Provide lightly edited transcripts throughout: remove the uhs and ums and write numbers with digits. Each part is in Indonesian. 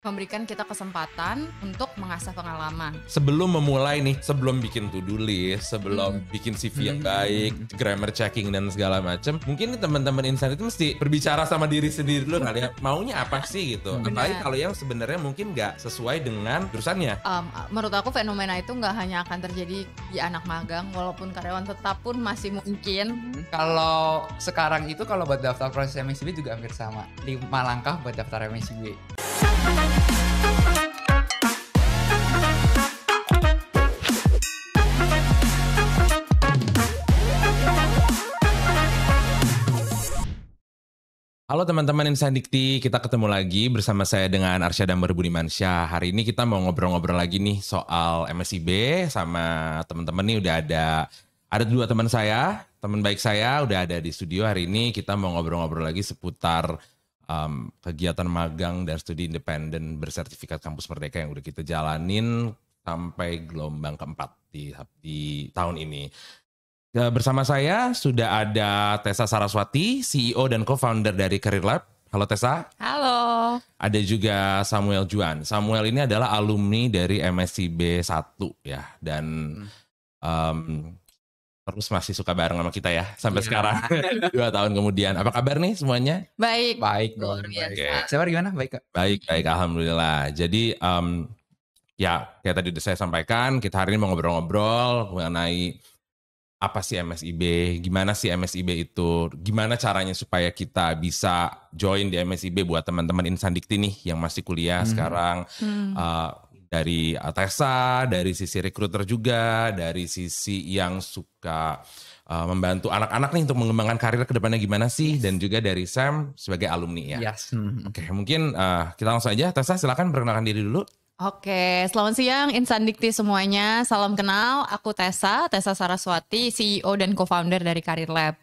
memberikan kita kesempatan untuk mengasah pengalaman. Sebelum memulai nih, sebelum bikin to-do list, sebelum bikin CV yang baik, grammar checking dan segala macam, mungkin nih teman-teman insan itu mesti berbicara sama diri sendiri dulu kali ya, maunya apa sih gitu. Apalagi kalau yang sebenarnya mungkin nggak sesuai dengan jurusannya. Menurut aku fenomena itu nggak hanya akan terjadi di anak magang, walaupun karyawan tetap pun masih mungkin. Kalau sekarang itu kalau buat daftar proses MSIB juga hampir sama. 5 langkah buat daftar MSIB. Halo teman-teman Insan Dikti, kita ketemu lagi bersama saya dengan Arsyad Budimansyah. Hari ini kita mau ngobrol-ngobrol lagi nih soal MSIB sama teman-teman nih udah ada dua teman saya, teman baik saya udah ada di studio. Hari ini kita mau ngobrol-ngobrol lagi seputar kegiatan magang dan studi independen bersertifikat Kampus Merdeka yang udah kita jalanin sampai gelombang keempat di tahun ini. Bersama saya sudah ada Tessa Saraswati, CEO dan co-founder dari Career Lab. Halo Tessa. Halo. Ada juga Samuel Juan. Samuel ini adalah alumni dari MSIB 1 ya. Dan terus masih suka bareng sama kita ya. Sampai sekarang 2 tahun kemudian. Apa kabar nih semuanya? Baik. Baik dong. Luar biasa. Oke. Sabar gimana? Baik Kak? Baik, Alhamdulillah. Jadi ya kayak tadi udah saya sampaikan, kita hari ini mau ngobrol-ngobrol mengenai apa sih MSIB, gimana sih MSIB itu, gimana caranya supaya kita bisa join di MSIB buat teman-teman Insan Dikti nih yang masih kuliah sekarang. Dari Tessa, dari sisi recruiter juga, dari sisi yang suka membantu anak-anak nih untuk mengembangkan karir ke depannya gimana sih, dan juga dari Sam sebagai alumni ya. Yes. Oke, mungkin kita langsung aja. Tessa silakan perkenalkan diri dulu. Oke, selamat siang Insan Dikti semuanya. Salam kenal, aku Tessa Saraswati, CEO dan co-founder dari Career Lab.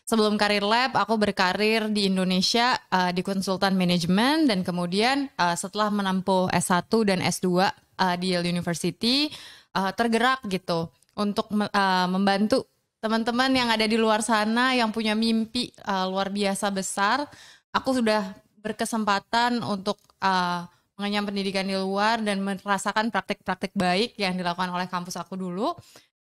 Sebelum Career Lab, aku berkarir di Indonesia di konsultan manajemen, dan kemudian setelah menempuh S1 dan S2 di Yale University, tergerak gitu untuk membantu teman-teman yang ada di luar sana yang punya mimpi luar biasa besar. Aku sudah berkesempatan untuk mengenyam pendidikan di luar dan merasakan praktik-praktik baik yang dilakukan oleh kampus aku dulu.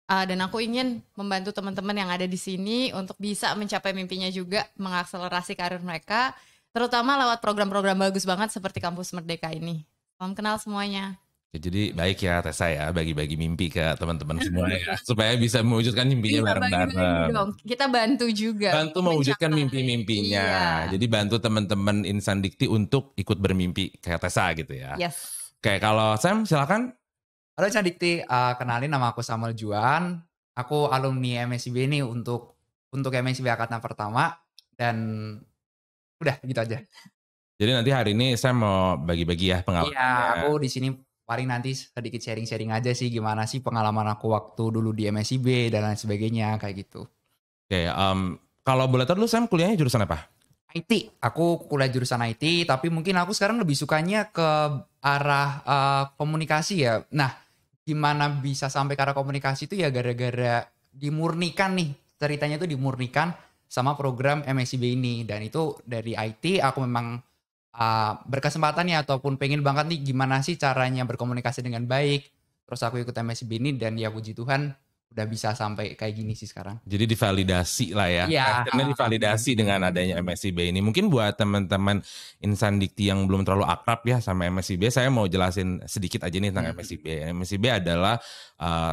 Dan aku ingin membantu teman-teman yang ada di sini untuk bisa mencapai mimpinya juga, mengakselerasi karir mereka, terutama lewat program-program bagus banget seperti Kampus Merdeka ini. Salam kenal semuanya. Jadi baik ya Tessa ya, bagi-bagi mimpi ke teman-teman semua ya, supaya bisa mewujudkan mimpinya bareng-bareng. Kita bantu juga. Bantu mewujudkan mimpi-mimpinya. Iya. Jadi bantu teman-teman Insan Dikti untuk ikut bermimpi kayak Tessa gitu ya. Yes. Oke, kalau Sam silakan. Halo Insan Dikti, kenalin nama aku Samuel Juan. Aku alumni MSIB ini untuk MSIB angkatan pertama, dan udah gitu aja. Jadi nanti hari ini saya mau bagi-bagi ya pengalaman. Iya, aku di sini paling nanti sedikit sharing-sharing aja sih gimana sih pengalaman aku waktu dulu di MSIB dan lain sebagainya kayak gitu. Oke, kalau boleh tahu dulu Sam kuliahnya jurusan apa? IT, aku kuliah jurusan IT, tapi mungkin aku sekarang lebih sukanya ke arah komunikasi ya. Nah, gimana bisa sampai ke arah komunikasi itu ya gara-gara dimurnikan nih, ceritanya itu dimurnikan sama program MSIB ini. Dan itu dari IT aku memang berkesempatan ya, ataupun pengen banget nih gimana sih caranya berkomunikasi dengan baik. Terus aku ikut MSIB ini dan ya puji Tuhan udah bisa sampai kayak gini sih sekarang. Jadi divalidasi lah ya. Iya. Akhirnya divalidasi dengan adanya MSIB ini. Mungkin buat teman-teman Insan Dikti yang belum terlalu akrab ya sama MSIB, saya mau jelasin sedikit aja nih tentang MSIB. MSIB adalah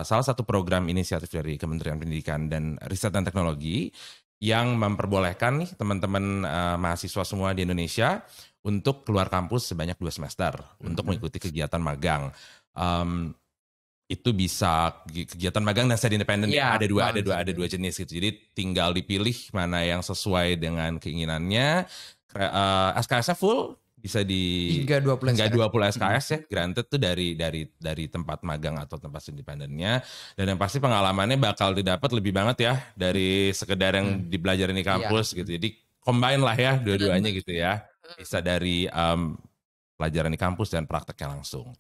salah satu program inisiatif dari Kementerian Pendidikan dan Riset dan Teknologi yang memperbolehkan nih teman-teman mahasiswa semua di Indonesia untuk keluar kampus sebanyak 2 semester untuk mengikuti kegiatan magang. Itu bisa kegiatan magang dan studi independen. Ya, ada dua jenis gitu. Jadi tinggal dipilih mana yang sesuai dengan keinginannya. SKS-nya full bisa di Hingga 20 20 SKS ya, granted tuh dari tempat magang atau tempat studi independennya. Dan yang pasti pengalamannya bakal didapat lebih banget ya dari sekedar yang dipelajari di kampus gitu. Jadi combine lah ya dua-duanya gitu ya. Bisa dari pelajaran di kampus dan prakteknya langsung.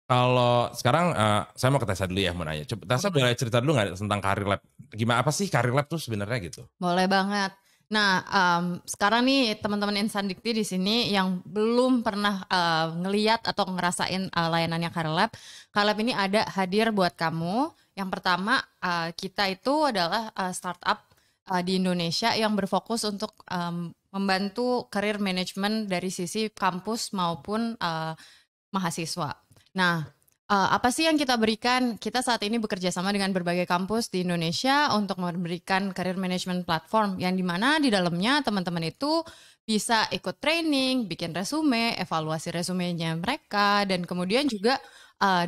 Kalau sekarang saya mau ke Tessa dulu ya, mau nanya. Coba Tessa boleh cerita dulu nggak tentang Career Lab? Gimana, apa sih Career Lab tuh sebenarnya gitu? Boleh banget. Nah, sekarang nih teman-teman Insan Dikti di sini yang belum pernah ngeliat atau ngerasain layanannya Karir Lab ini ada hadir buat kamu. Yang pertama, kita itu adalah startup di Indonesia yang berfokus untuk membantu career management dari sisi kampus maupun mahasiswa. Nah, apa sih yang kita berikan? Kita saat ini bekerja sama dengan berbagai kampus di Indonesia untuk memberikan career management platform yang dimana di dalamnya teman-teman itu bisa ikut training, bikin resume, evaluasi resumenya mereka, dan kemudian juga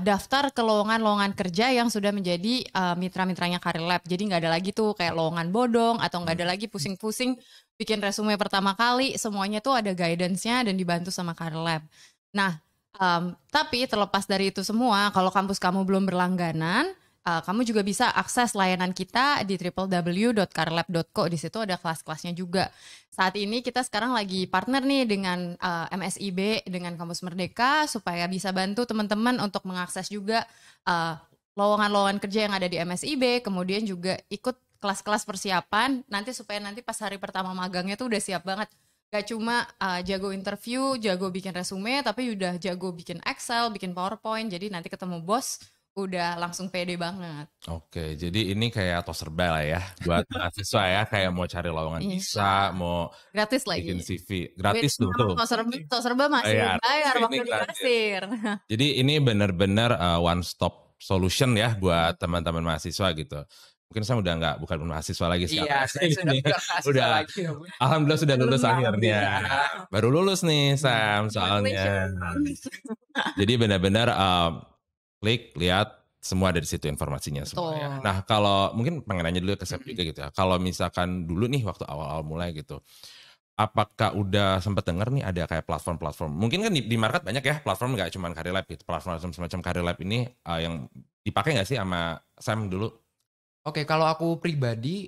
daftar ke lowongan-lowongan kerja yang sudah menjadi mitra-mitranya Karir Lab. Jadi nggak ada lagi tuh kayak lowongan bodong atau nggak ada lagi pusing-pusing bikin resume pertama kali. Semuanya tuh ada guidance-nya dan dibantu sama Karir Lab. Nah, tapi terlepas dari itu semua, kalau kampus kamu belum berlangganan, kamu juga bisa akses layanan kita di www.karirlab.co. Di situ ada kelas-kelasnya juga. Saat ini kita sekarang lagi partner nih dengan MSIB, dengan Kampus Merdeka, supaya bisa bantu teman-teman untuk mengakses juga lowongan-lowongan kerja yang ada di MSIB, kemudian juga ikut kelas-kelas persiapan, nanti supaya nanti pas hari pertama magangnya tuh udah siap banget. Gak cuma jago interview, jago bikin resume, tapi udah jago bikin Excel, bikin PowerPoint. Jadi nanti ketemu bos, udah langsung pede banget. Oke, jadi ini kayak tos serba lah ya buat mahasiswa ya, kayak mau cari lowongan bisa, mau gratis lagi. bikin CV, gratis tuh. Tos serba masih bayar waktu di kasir. Jadi ini benar-benar one stop solution ya buat teman-teman mahasiswa gitu. Mungkin saya bukan mahasiswa lagi sekarang. Iya, saya sudah lagi. Alhamdulillah sudah lulus akhirnya. Baru lulus nih Sam soalnya. Jadi benar-benar klik, lihat semua ada di situ informasinya semua ya. Nah, kalau mungkin pengen nanya dulu ke Sam juga gitu ya. Kalau misalkan dulu nih waktu awal-awal mulai gitu, apakah udah sempat dengar nih ada kayak platform-platform? Mungkin kan di market banyak ya platform, nggak cuma Karir Lab gitu. Platform semacam Karir Lab ini yang dipakai nggak sih sama Sam dulu? Oke, kalau aku pribadi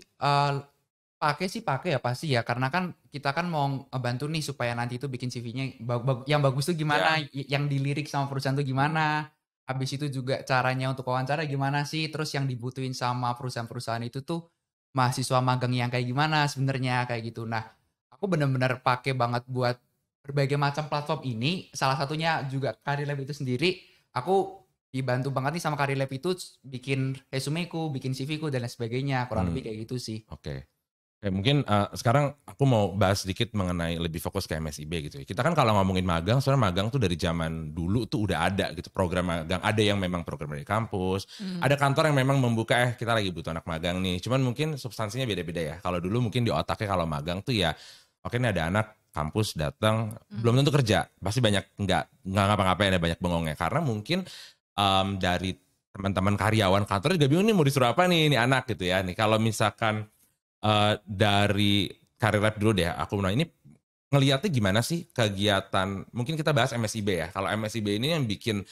pakai ya pasti ya, karena kan kita kan mau bantu nih supaya nanti itu bikin CV-nya yang bagus tuh gimana, yang dilirik sama perusahaan tuh gimana, habis itu juga caranya untuk wawancara gimana sih, terus yang dibutuhin sama perusahaan-perusahaan itu tuh mahasiswa magang yang kayak gimana sebenarnya kayak gitu. Nah, aku benar-benar pakai banget buat berbagai macam platform ini, salah satunya juga Karir Lab itu sendiri. Aku dibantu banget nih sama Karir Lab itu bikin resumeku, bikin CV-ku dan lain sebagainya. Kurang lebih kayak gitu sih. Oke. Mungkin sekarang aku mau bahas sedikit mengenai lebih fokus ke MSIB gitu ya. Kita kan kalau ngomongin magang, sebenarnya magang tuh dari zaman dulu tuh udah ada gitu program magang. Ada yang memang program dari kampus, ada kantor yang memang membuka kita lagi butuh anak magang nih. Cuman mungkin substansinya beda-beda ya. Kalau dulu mungkin di otaknya kalau magang tuh ya oke ini ada anak kampus datang belum tentu kerja. Pasti banyak nggak ngapa-ngapain, ada banyak bengongnya. Karena mungkin dari teman-teman karyawan kantor juga bingung nih mau disuruh apa nih ini anak gitu ya. Nih kalau misalkan dari Karir Lab dulu deh, aku mau nanya ini ngelihatnya gimana sih kegiatan? Mungkin kita bahas MSIB ya. Kalau MSIB ini yang bikin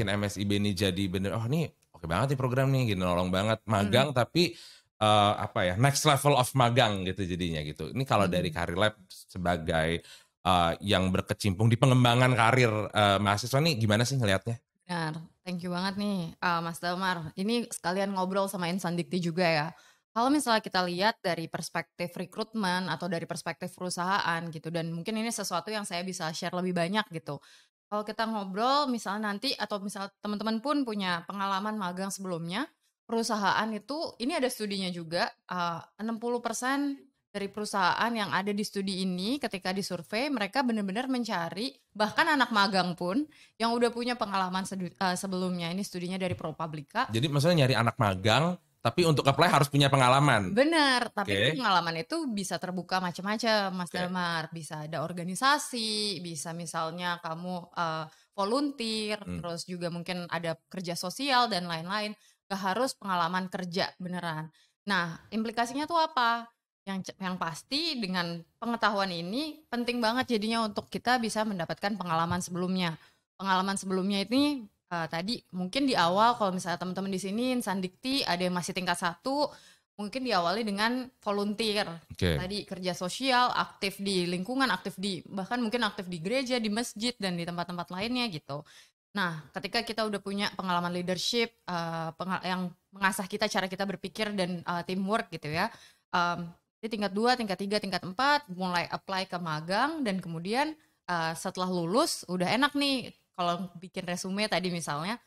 MSIB ini jadi bener, oh nih oke banget nih program nih, gitu nolong banget magang tapi apa ya next level of magang gitu jadinya gitu. Ini kalau dari Karir Lab sebagai yang berkecimpung di pengembangan karir mahasiswa nih gimana sih ngelihatnya? Benar, thank you banget nih Mas Damar. Ini sekalian ngobrol sama Insan Dikti juga ya. Kalau misalnya kita lihat dari perspektif rekrutmen atau dari perspektif perusahaan gitu, dan mungkin ini sesuatu yang saya bisa share lebih banyak gitu. Kalau kita ngobrol misalnya nanti atau misal teman-teman pun punya pengalaman magang sebelumnya, perusahaan itu ini ada studinya juga 60% dari perusahaan yang ada di studi ini ketika disurvei mereka benar-benar mencari bahkan anak magang pun yang udah punya pengalaman sebelumnya. Ini studinya dari ProPublica. Jadi maksudnya nyari anak magang tapi untuk apply harus punya pengalaman. Benar, tapi pengalaman itu bisa terbuka macam-macam, Mas Damar. Bisa ada organisasi, bisa misalnya kamu volunteer, terus juga mungkin ada kerja sosial dan lain-lain. Gak harus pengalaman kerja beneran. Nah, implikasinya tuh apa? Yang pasti dengan pengetahuan ini penting banget jadinya untuk kita bisa mendapatkan pengalaman sebelumnya. Pengalaman sebelumnya ini tadi mungkin di awal kalau misalnya teman-teman di sini Insan Dikti ada yang masih tingkat 1, mungkin diawali dengan volunteer. Tadi kerja sosial, aktif di lingkungan, bahkan mungkin aktif di gereja, di masjid dan di tempat-tempat lainnya gitu. Nah, ketika kita udah punya pengalaman leadership yang mengasah kita cara kita berpikir dan teamwork gitu ya. Jadi tingkat 2, tingkat 3, tingkat 4 mulai apply ke magang dan kemudian setelah lulus udah enak nih kalau bikin resume tadi misalnya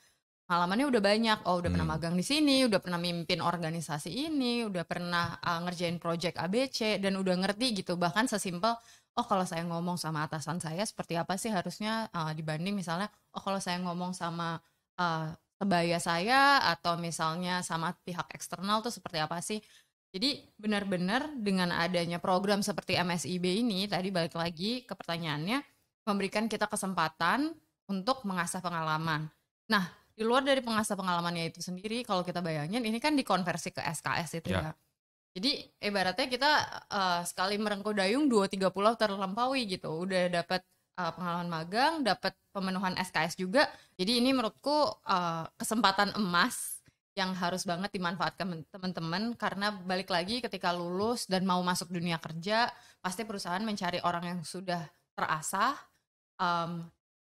pengalamannya udah banyak. Oh, udah pernah magang di sini, udah pernah mimpin organisasi ini, udah pernah ngerjain project ABC dan udah ngerti gitu. Bahkan sesimpel oh kalau saya ngomong sama atasan saya seperti apa sih harusnya dibanding misalnya oh kalau saya ngomong sama sebaya saya atau misalnya sama pihak eksternal tuh seperti apa sih. Jadi benar-benar dengan adanya program seperti MSIB ini, tadi balik lagi ke pertanyaannya, memberikan kita kesempatan untuk mengasah pengalaman. Nah, di luar dari pengasah pengalamannya itu sendiri, kalau kita bayangin ini kan dikonversi ke SKS itu ya. Jadi ibaratnya kita sekali merengkuh dayung 2-3 pulau terlampaui gitu. Udah dapat pengalaman magang, dapat pemenuhan SKS juga. Jadi ini menurutku kesempatan emas yang harus banget dimanfaatkan teman-teman karena balik lagi ketika lulus dan mau masuk dunia kerja pasti perusahaan mencari orang yang sudah terasah,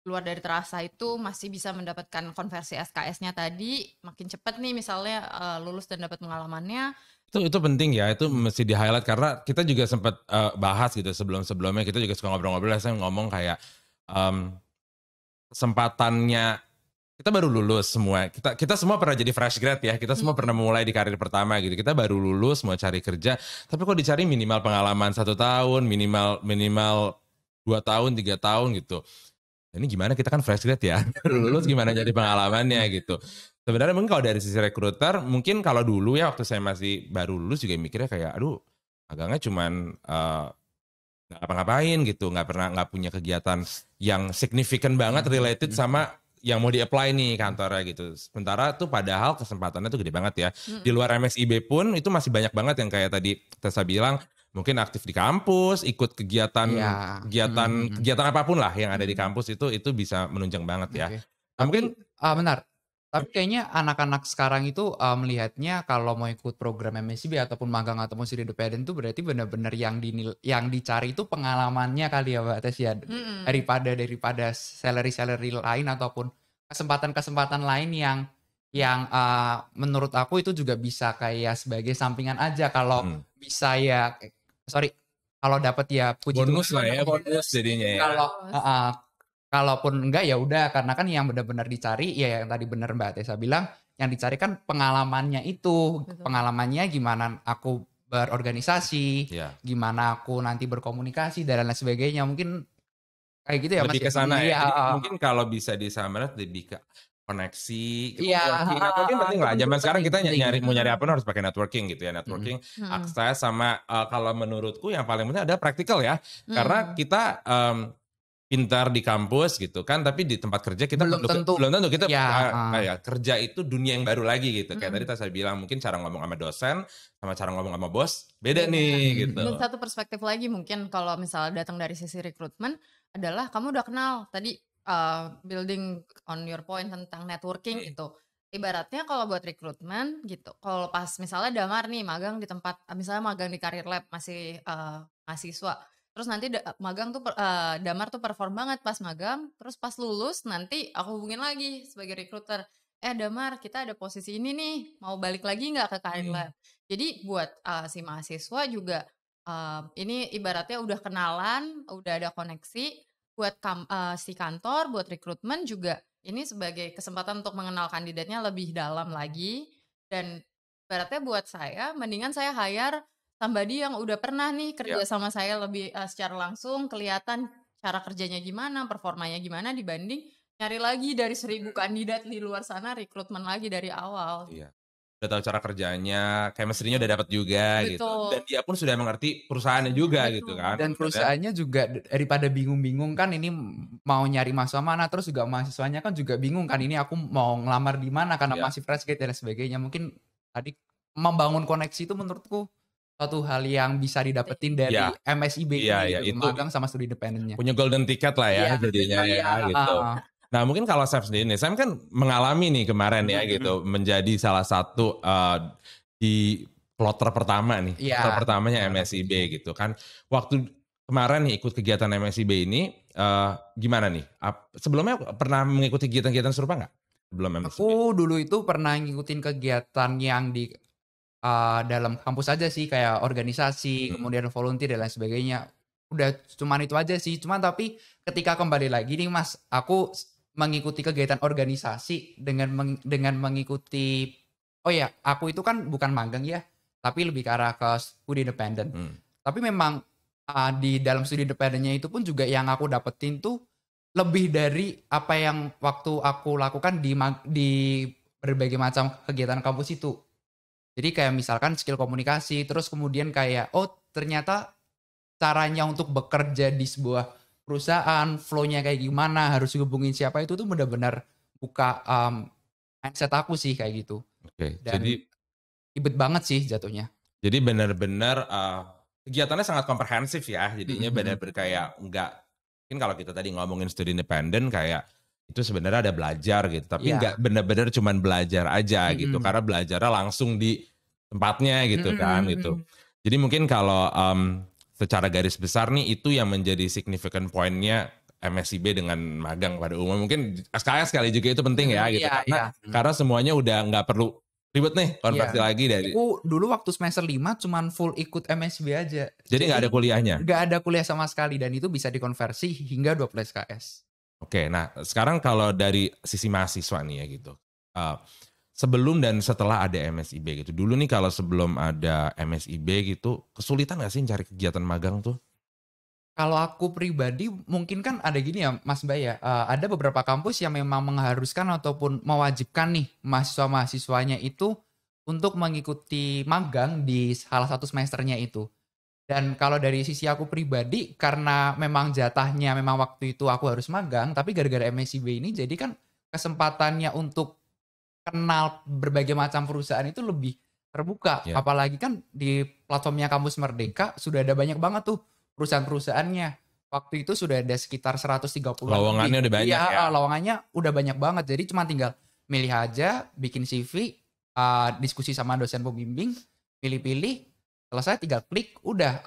luar dari terasah itu masih bisa mendapatkan konversi SKS-nya tadi makin cepat nih misalnya lulus dan dapat pengalamannya. Itu penting ya, itu mesti di highlight karena kita juga sempat bahas gitu sebelumnya kita juga suka ngobrol-ngobrol, saya ngomong kayak kesempatannya. Kita baru lulus semua, kita semua pernah jadi fresh grad ya, kita semua pernah mulai di karir pertama gitu, kita baru lulus mau cari kerja, tapi kok dicari minimal pengalaman 1 tahun, minimal 2 tahun, 3 tahun gitu. Ini gimana kita kan fresh grad ya, lulus gimana jadi pengalamannya gitu. Sebenarnya mungkin kalau dari sisi rekruter, mungkin kalau dulu ya waktu saya masih baru lulus juga mikirnya kayak, aduh magangnya cuman nggak ngapa-ngapain gitu, nggak punya kegiatan yang signifikan banget related sama yang mau di-apply nih kantornya gitu. Sementara tuh padahal kesempatannya tuh gede banget ya. Di luar MSIB pun itu masih banyak banget yang kayak tadi Tessa bilang, mungkin aktif di kampus, ikut kegiatan apapun lah yang ada di kampus itu bisa menunjang banget ya. Nah, mungkin benar. Tapi kayaknya anak-anak sekarang itu melihatnya kalau mau ikut program MSIB ataupun magang ataupun studi independen itu berarti benar-benar yang dicari itu pengalamannya kali ya Mbak Tes ya. Daripada salary lain ataupun kesempatan-kesempatan lain yang menurut aku itu juga bisa kayak sebagai sampingan aja kalau bisa ya kalau dapat ya puji bonus Tuhan, lah ya, bonus jadinya ya. Kalaupun enggak ya udah karena kan yang benar-benar dicari ya yang tadi benar Mbak Tessa bilang yang dicari kan pengalamannya itu. Betul. Pengalamannya gimana aku berorganisasi, gimana aku nanti berkomunikasi dan lain sebagainya. Mungkin kayak gitu ya lebih Mas. Ke sana ya. Mungkin kalau bisa disamakan lebih ke koneksi, networking penting lah. Zaman sekarang kita mau nyari apa harus pakai networking gitu ya, networking, akses sama kalau menurutku yang paling penting ada praktikal ya, karena kita pintar di kampus gitu kan, tapi di tempat kerja kita belum tentu kita kerja itu dunia yang baru lagi gitu. Kayak tadi saya bilang mungkin cara ngomong sama dosen sama cara ngomong sama bos beda nih gitu. Dan satu perspektif lagi mungkin kalau misalnya datang dari sisi rekrutmen adalah kamu udah kenal tadi building on your point tentang networking itu. Ibaratnya kalau buat rekrutmen gitu, kalau pas misalnya Damar nih magang di tempat, misalnya magang di Career Lab masih mahasiswa, terus nanti magang tuh Damar tuh perform banget pas magang, terus pas lulus nanti aku hubungin lagi sebagai recruiter, Damar kita ada posisi ini nih, mau balik lagi nggak ke Career Lab? Jadi buat si mahasiswa juga ini ibaratnya udah kenalan, udah ada koneksi, buat si kantor, buat rekrutmen juga ini sebagai kesempatan untuk mengenal kandidatnya lebih dalam lagi. Dan ibaratnya buat saya, mendingan saya hire somebody yang udah pernah nih kerja sama saya lebih secara langsung, kelihatan cara kerjanya gimana, performanya gimana dibanding nyari lagi dari 1000 kandidat di luar sana, rekrutmen lagi dari awal. Iya. Udah tahu cara kerjanya, chemistry-nya udah dapat juga gitu. Dan dia pun sudah mengerti perusahaannya juga gitu kan. Dan perusahaannya juga daripada bingung-bingung kan ini mau nyari mahasiswa mana, terus juga mahasiswanya kan juga bingung kan ini aku mau ngelamar di mana karena masih fresh grade dan sebagainya. Mungkin tadi membangun koneksi itu menurutku suatu hal yang bisa didapetin dari MSIB ini, magang sama studi independennya. Punya golden ticket lah ya jadinya gitu. Nah mungkin kalau Sam sendiri nih, Sam kan mengalami nih kemarin ya gitu, menjadi salah satu di plotter pertama nih, plotter pertamanya MSIB gitu kan. Waktu kemarin nih ikut kegiatan MSIB ini, gimana nih? Sebelumnya pernah mengikuti kegiatan-kegiatan serupa nggak? Sebelum MSIB? Aku dulu itu pernah ngikutin kegiatan yang di dalam kampus aja sih kayak organisasi, kemudian volunteer dan lain sebagainya. Udah cuman itu aja sih. Cuman tapi ketika kembali lagi nih Mas, aku mengikuti kegiatan organisasi dengan mengikuti oh ya, aku itu kan bukan magang ya, tapi lebih ke arah ke studi independen. Tapi memang di dalam studi independennya itu pun juga yang aku dapetin tuh lebih dari apa yang waktu aku lakukan di berbagai macam kegiatan kampus itu. Jadi kayak misalkan skill komunikasi, terus kemudian kayak, oh ternyata caranya untuk bekerja di sebuah perusahaan, flow-nya kayak gimana, harus hubungin siapa itu tuh benar-benar buka mindset aku sih kayak gitu. Oke, Dan jadi ribet banget sih jatuhnya. benar-benar kegiatannya sangat komprehensif ya. Jadinya Mhm, benar-benar kayak enggak, mungkin kalau kita tadi ngomongin studi independen kayak itu sebenarnya ada belajar gitu, tapi iya, enggak benar-benar cuman belajar aja gitu, mhm, karena belajarnya langsung di tempatnya gitu kan mhm gitu. mhm. Jadi mungkin kalau secara garis besar nih itu yang menjadi significant point-nya MSIB dengan magang pada umum. Mungkin SKS kali juga itu penting ya gitu, Iya iya, karena semuanya udah nggak perlu ribet nih konversi iya. lagi dari, Aku dulu waktu semester 5 cuman full ikut MSB aja. jadi nggak ada Jadi kuliahnya. nggak ada kuliah sama sekali dan itu bisa dikonversi hingga 20 SKS. Oke, nah sekarang kalau dari sisi mahasiswa nih ya gitu, eh, sebelum dan setelah ada MSIB gitu, dulu nih kalau sebelum ada MSIB gitu, kesulitan nggak sih cari kegiatan magang tuh? Kalau aku pribadi mungkin kan ada gini ya Mas Mbak ya, ada beberapa kampus yang memang mengharuskan ataupun mewajibkan nih mahasiswa-mahasiswanya itu untuk mengikuti magang di salah satu semesternya itu. Dan kalau dari sisi aku pribadi karena memang jatahnya memang waktu itu aku harus magang, tapi gara-gara MSIB ini jadi kan kesempatannya untuk kenal berbagai macam perusahaan itu lebih terbuka. Ya, Apalagi kan di platformnya Kampus Merdeka sudah ada banyak banget tuh perusahaan-perusahaannya. Waktu itu sudah ada sekitar 130-an lebih. lowongannya udah banyak Iya, ya. lowongannya udah banyak banget. Jadi cuma tinggal milih aja, bikin CV, diskusi sama dosen pembimbing, pilih-pilih, selesai tinggal klik, udah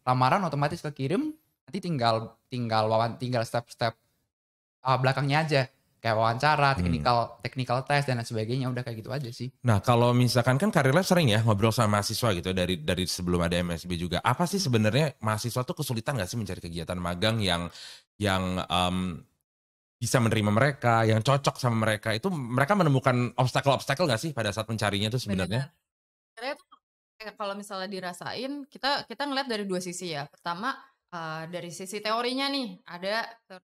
lamaran otomatis kekirim, nanti tinggal step-step belakangnya aja. Kayak wawancara, Hmm. technical test dan lain sebagainya, udah kayak gitu aja sih. Nah kalau misalkan kan Karir Lab sering ya ngobrol sama mahasiswa gitu dari sebelum ada MSIB juga. Apa sih sebenarnya mahasiswa tuh kesulitan nggak sih mencari kegiatan magang yang bisa menerima mereka, yang cocok sama mereka? Itu mereka menemukan obstacle-obstacle nggak sih pada saat mencarinya tuh sebenarnya? Benar. Karena itu kayak kalau misalnya dirasain, kita kita ngeliat dari dua sisi ya. Pertama, dari sisi teorinya nih, ada teorinya,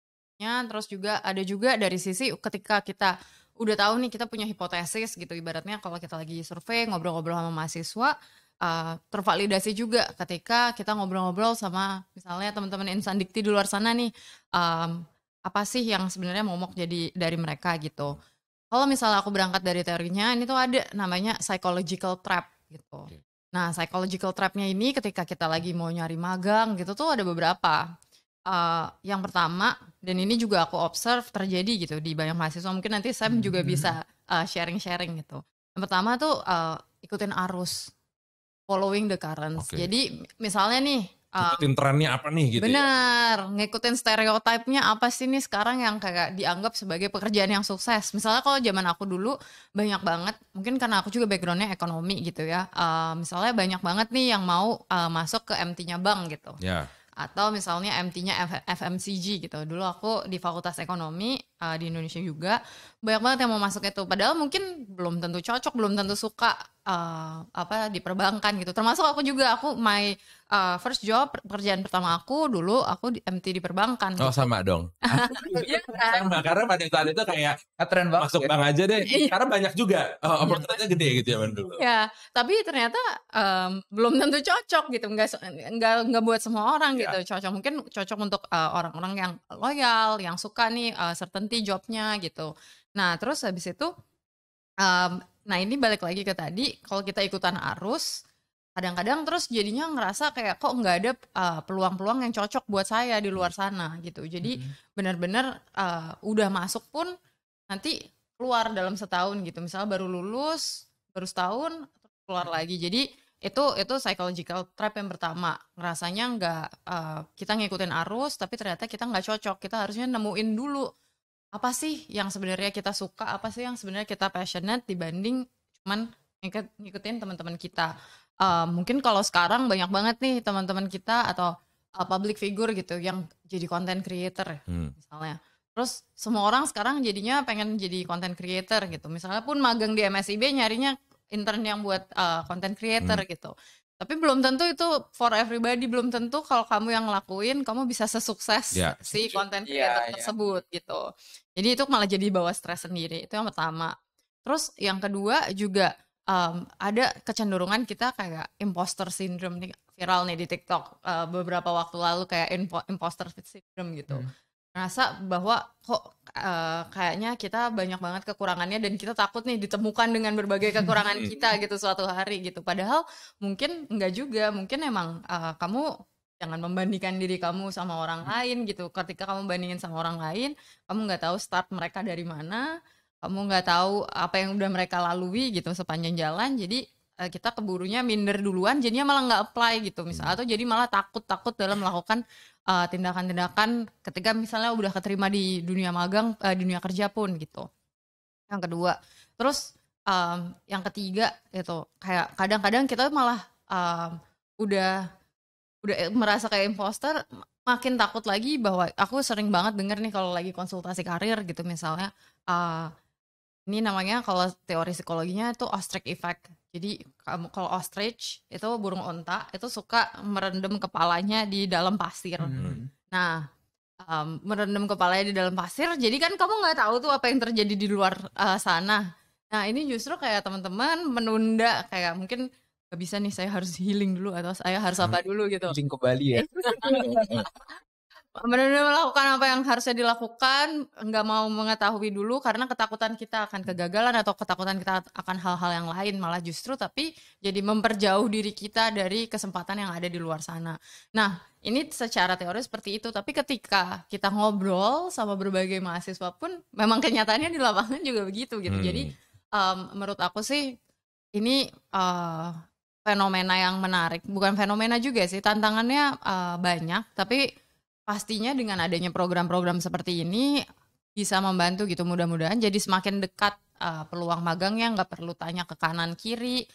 terus juga ada juga dari sisi ketika kita udah tahu nih kita punya hipotesis gitu, ibaratnya kalau kita lagi survei, ngobrol-ngobrol sama mahasiswa, tervalidasi juga ketika kita ngobrol-ngobrol sama misalnya teman-teman insan dikti di luar sana nih, apa sih yang sebenarnya momok jadi dari mereka gitu. Kalau misalnya aku berangkat dari teorinya, ini tuh ada namanya psychological trap gitu. Oke. Nah, psychological trap-nya ini ketika kita lagi mau nyari magang gitu tuh ada beberapa. Yang pertama, dan ini juga aku observe terjadi gitu di banyak mahasiswa, mungkin nanti Sam juga Mhm. bisa sharing-sharing gitu. Yang pertama tuh ikutin arus, following the currents. Oke. Jadi misalnya nih, Ikutin trennya apa nih gitu ya? bener, ngikutin stereotipnya apa sih nih sekarang yang kayak dianggap sebagai pekerjaan yang sukses. Misalnya kalau zaman aku dulu banyak banget, mungkin karena aku juga backgroundnya ekonomi gitu ya. Misalnya banyak banget nih yang mau masuk ke MT-nya bank gitu. Ya. Atau misalnya MT-nya FMCG gitu. Dulu aku di Fakultas Ekonomi di Indonesia juga banyak banget yang mau masuk itu. Padahal mungkin belum tentu cocok, belum tentu suka apa di perbankan gitu. Termasuk aku juga, aku my first job, pekerjaan pertama aku dulu aku di MT di perbankan Oh gitu. sama dong. Iya kan? Sama karena pada saat itu kayak Keren banget masuk ya. bank aja deh. Iya. Karena banyak juga. Opportunity-nya gede gitu zaman dulu. Ya, tapi ternyata belum tentu cocok gitu, nggak buat semua orang Ya. gitu cocok. Mungkin cocok untuk orang-orang yang loyal, yang suka nih certainty jobnya gitu. Nah terus habis itu, nah ini balik lagi ke tadi, kalau kita ikutan arus, kadang-kadang terus jadinya ngerasa kayak kok nggak ada peluang-peluang yang cocok buat saya di luar sana gitu. Jadi Mhm. benar-benar udah masuk pun nanti keluar dalam setahun gitu. Misalnya baru lulus, baru setahun, terus keluar lagi. Jadi itu psychological trap yang pertama. Ngerasanya nggak kita ngikutin arus, tapi ternyata kita nggak cocok. Kita harusnya nemuin dulu apa sih yang sebenarnya kita suka, apa sih yang sebenarnya kita passionate dibanding cuman ngikutin teman-teman kita. Mungkin kalau sekarang banyak banget nih teman-teman kita atau public figure gitu yang jadi content creator misalnya. Terus semua orang sekarang jadinya pengen jadi content creator gitu. Misalnya pun magang di MSIB nyarinya intern yang buat content creator gitu. Tapi belum tentu itu for everybody, belum tentu kalau kamu yang ngelakuin kamu bisa sesukses si content creator tersebut gitu. Jadi itu malah jadi bawa stres sendiri. Itu yang pertama. Terus yang kedua juga ada kecenderungan kita kayak imposter syndrome nih, viral nih di TikTok beberapa waktu lalu kayak imposter syndrome gitu. Ngerasa bahwa kok kayaknya kita banyak banget kekurangannya dan kita takut nih ditemukan dengan berbagai kekurangan kita gitu suatu hari gitu. Padahal mungkin enggak juga, mungkin emang kamu jangan membandingkan diri kamu sama orang lain gitu. Ketika kamu bandingin sama orang lain, kamu nggak tahu start mereka dari mana, kamu nggak tahu apa yang udah mereka lalui gitu sepanjang jalan. Jadi kita keburunya minder duluan, jadinya malah nggak apply gitu misalnya, atau jadi malah takut dalam melakukan tindakan-tindakan ketika misalnya udah keterima di dunia magang, dunia kerja pun gitu. Yang kedua, terus yang ketiga itu kayak kadang-kadang kita malah udah merasa kayak imposter, makin takut lagi bahwa aku sering banget denger nih kalau lagi konsultasi karir gitu misalnya, ini namanya kalau teori psikologinya itu ostrich effect. Jadi kalau ostrich itu burung onta itu suka merendam kepalanya di dalam pasir. Nah, merendam kepalanya di dalam pasir, jadi kan kamu nggak tahu tuh apa yang terjadi di luar sana. Nah ini justru kayak teman-teman menunda, kayak mungkin gak bisa nih, saya harus healing dulu atau saya harus apa dulu gitu. Healing ke Bali ya. Benar-benar melakukan apa yang harusnya dilakukan, nggak mau mengetahui dulu karena ketakutan kita akan kegagalan atau ketakutan kita akan hal-hal yang lain, malah justru tapi jadi memperjauh diri kita dari kesempatan yang ada di luar sana. Nah ini secara teori seperti itu, tapi ketika kita ngobrol sama berbagai mahasiswa pun memang kenyataannya di lapangan juga begitu gitu. Jadi menurut aku sih ini fenomena yang menarik, bukan fenomena juga sih, tantangannya banyak, tapi pastinya dengan adanya program-program seperti ini bisa membantu gitu, mudah-mudahan jadi semakin dekat peluang magangnya, nggak perlu tanya ke kanan kiri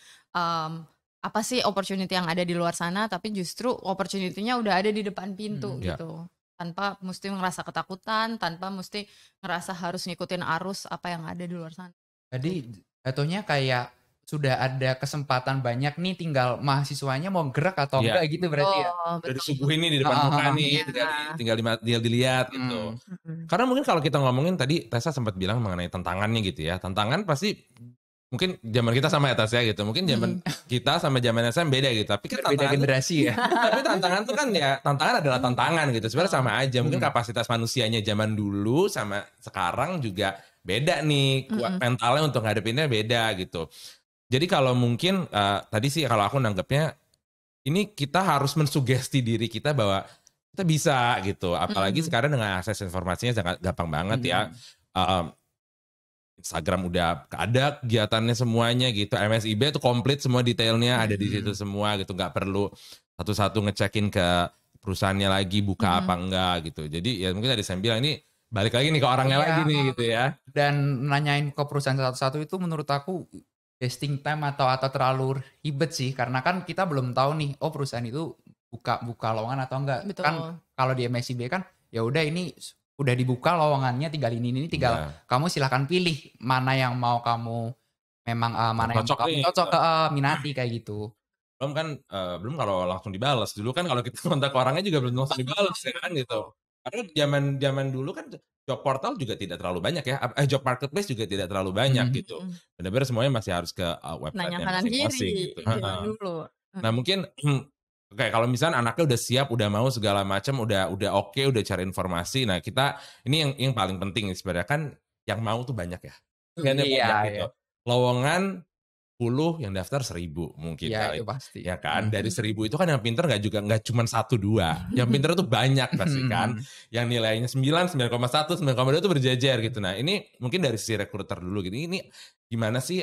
apa sih opportunity yang ada di luar sana, tapi justru opportunity-nya udah ada di depan pintu gitu, tanpa mesti ngerasa ketakutan, tanpa mesti ngerasa harus ngikutin arus apa yang ada di luar sana. Jadi jatuhnya kayak sudah ada kesempatan banyak nih, tinggal mahasiswanya mau gerak atau enggak gitu berarti ya. Udah disuguhin nih di depan muka nih, tinggal dilihat gitu. Karena mungkin kalau kita ngomongin tadi Tessa sempat bilang mengenai tantangannya gitu ya. Tantangan pasti mungkin zaman kita sama ya Tessa gitu. Mungkin zaman kita sama zaman SM beda gitu. Tapi kan beda generasi ya. Tapi tantangan tuh kan ya, tantangan adalah tantangan gitu. Sebenarnya sama aja. Mungkin kapasitas manusianya zaman dulu sama sekarang juga beda nih. Mentalnya untuk ngadepinnya beda gitu. Jadi kalau mungkin tadi sih kalau aku nanggapnya ini kita harus mensugesti diri kita bahwa kita bisa gitu. Apalagi sekarang dengan akses informasinya sangat gampang banget ya. Instagram udah ada kegiatannya semuanya gitu. MSIB itu komplit semua detailnya ada di situ semua gitu. Nggak perlu satu-satu ngecekin ke perusahaannya lagi buka apa enggak gitu. Jadi ya mungkin tadi saya bilang ini balik lagi nih ke orangnya lagi nih gitu ya. Dan nanyain ke perusahaan satu-satu itu menurut aku wasting time atau Betul. ribet sih, karena kan kita belum tahu nih perusahaan itu buka lowongan atau enggak. Kan kalau di MSIB kan ya udah ini udah dibuka lowongannya, tinggal ini tinggal kamu silahkan pilih mana yang mau kamu memang mana yang kamu cocok ke minati kayak gitu. Belum kalau langsung dibalas. Dulu kan kalau kita kontak orangnya juga belum langsung dibalas ya kan gitu. Karena zaman dulu kan job portal juga tidak terlalu banyak ya. Job marketplace juga tidak terlalu banyak gitu. Benar-benar semuanya masih harus ke website masing-masing gitu. Dulu. Nah mungkin kayak kalau misalnya anaknya udah siap, udah mau segala macam, udah oke, udah cari informasi. Nah kita ini yang paling penting sebenarnya kan yang mau tuh banyak ya. Gitu. Lowongan 10 yang daftar 1.000 mungkin kali. Itu pasti. Ya kan, dari 1.000 itu kan yang pinter nggak cuma 1-2. Yang pinter itu banyak pasti kan. Yang nilainya 9, 9,1, 9,2 itu berjejer gitu. Nah ini mungkin dari sisi rekruter dulu gitu. Ini gimana sih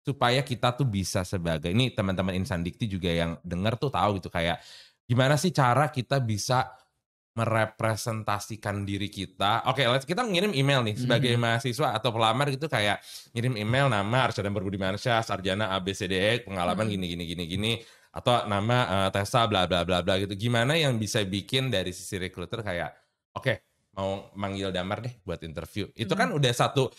supaya kita tuh bisa sebagai, ini teman-teman Insan Dikti juga yang denger tuh tahu gitu kayak gimana sih cara kita bisa merepresentasikan diri kita. Oke, kita ngirim email nih sebagai mahasiswa atau pelamar gitu, kayak ngirim email nama Arsyadam Berbudimansyah, sarjana ABCDE, pengalaman gini atau nama Tessa bla bla bla bla gitu. Gimana yang bisa bikin dari sisi recruiter kayak oke, mau manggil Damar deh buat interview. Itu kan udah satu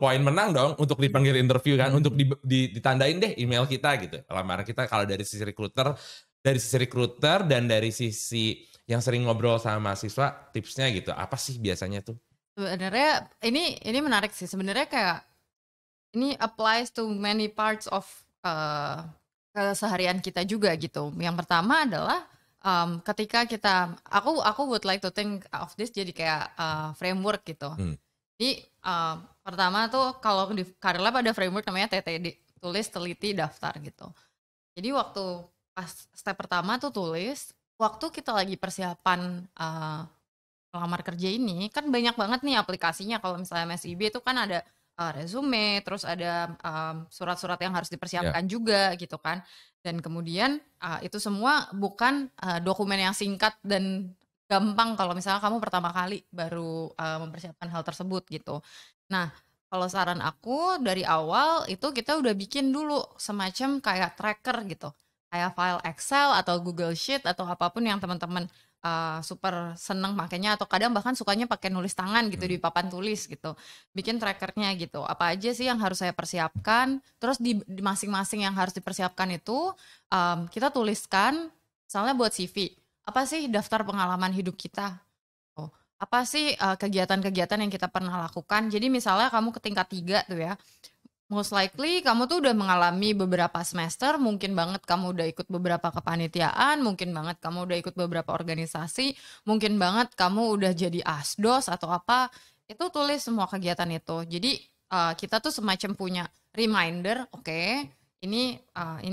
poin menang dong untuk dipanggil interview kan, untuk ditandain deh email kita gitu. Lamaran kita kalau dari sisi recruiter dan dari sisi yang sering ngobrol sama mahasiswa, tipsnya gitu. Apa sih biasanya tuh? Sebenarnya ini menarik sih. Sebenarnya kayak ini applies to many parts of keseharian kita juga gitu. Yang pertama adalah ketika aku would like to think of this jadi kayak framework gitu. Jadi pertama tuh kalau di Career Lab ada framework namanya TTD, tulis, teliti, daftar gitu. Jadi waktu pas step pertama tuh tulis, waktu kita lagi persiapan melamar kerja ini kan banyak banget nih aplikasinya. Kalau misalnya MSIB itu kan ada resume, terus ada surat-surat yang harus dipersiapkan juga gitu kan. Dan kemudian itu semua bukan dokumen yang singkat dan gampang kalau misalnya kamu pertama kali baru mempersiapkan hal tersebut gitu. Nah, kalau saran aku dari awal itu kita udah bikin dulu semacam kayak tracker gitu. Kayak file Excel atau Google Sheet atau apapun yang teman-teman super seneng makanya, atau kadang bahkan sukanya pakai nulis tangan gitu di papan tulis gitu, bikin trackernya gitu, apa aja sih yang harus saya persiapkan, terus di masing-masing yang harus dipersiapkan itu kita tuliskan, misalnya buat CV, apa sih daftar pengalaman hidup kita, apa sih kegiatan-kegiatan yang kita pernah lakukan. Jadi misalnya kamu ke tingkat 3 tuh ya, most likely kamu tuh udah mengalami beberapa semester, mungkin banget kamu udah ikut beberapa kepanitiaan, mungkin banget kamu udah ikut beberapa organisasi, mungkin banget kamu udah jadi asdos atau apa, itu tulis semua kegiatan itu. Jadi kita tuh semacam punya reminder, oke, ini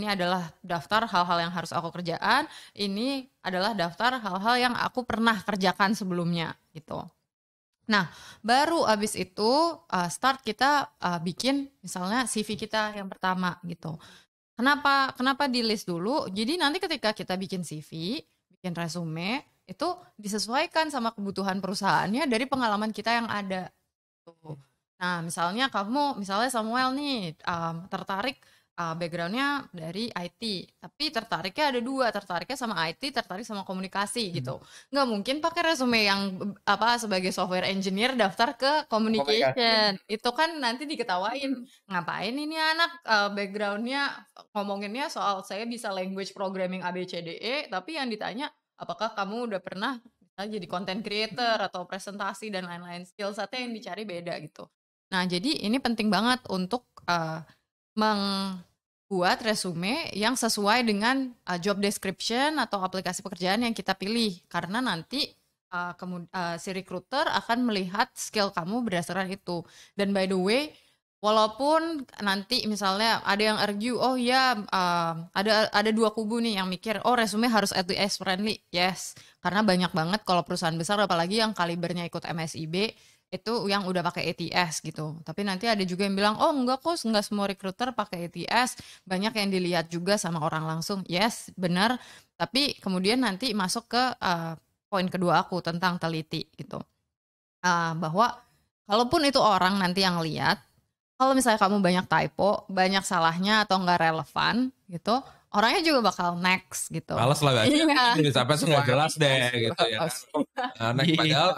adalah daftar hal-hal yang harus aku kerjaan, ini adalah daftar hal-hal yang aku pernah kerjakan sebelumnya gitu. Nah, baru abis itu start kita bikin misalnya CV kita yang pertama gitu. Kenapa di list dulu? Jadi nanti ketika kita bikin CV, bikin resume, itu disesuaikan sama kebutuhan perusahaannya dari pengalaman kita yang ada. Nah, misalnya Samuel nih tertarik backgroundnya dari IT, tapi tertariknya ada 2, tertariknya sama IT, tertarik sama komunikasi gitu. Nggak mungkin pakai resume yang sebagai software engineer daftar ke communication. Itu kan nanti diketawain, ngapain ini anak backgroundnya ngomonginnya soal saya bisa language programming ABCDE, tapi yang ditanya apakah kamu udah pernah jadi content creator atau presentasi dan lain-lain, skill setnya yang dicari beda gitu. Nah, jadi ini penting banget untuk membuat resume yang sesuai dengan job description atau aplikasi pekerjaan yang kita pilih, karena nanti si recruiter akan melihat skill kamu berdasarkan itu. Dan by the way, walaupun nanti misalnya ada yang argue, oh ya ada 2 kubu nih yang mikir, oh resume harus ATS friendly, yes, karena banyak banget kalau perusahaan besar apalagi yang kalibernya ikut MSIB itu yang udah pakai ATS gitu. Tapi nanti ada juga yang bilang, oh enggak kok, enggak semua recruiter pakai ATS, banyak yang dilihat juga sama orang langsung. Yes, benar. Tapi kemudian nanti masuk ke poin kedua aku tentang teliti gitu. Bahwa kalaupun itu orang nanti yang lihat, kalau misalnya kamu banyak typo, banyak salahnya atau enggak relevan gitu, orangnya juga bakal next gitu. Males lah gak? Ini siapa sih gak jelas deh gitu ya. Next padahal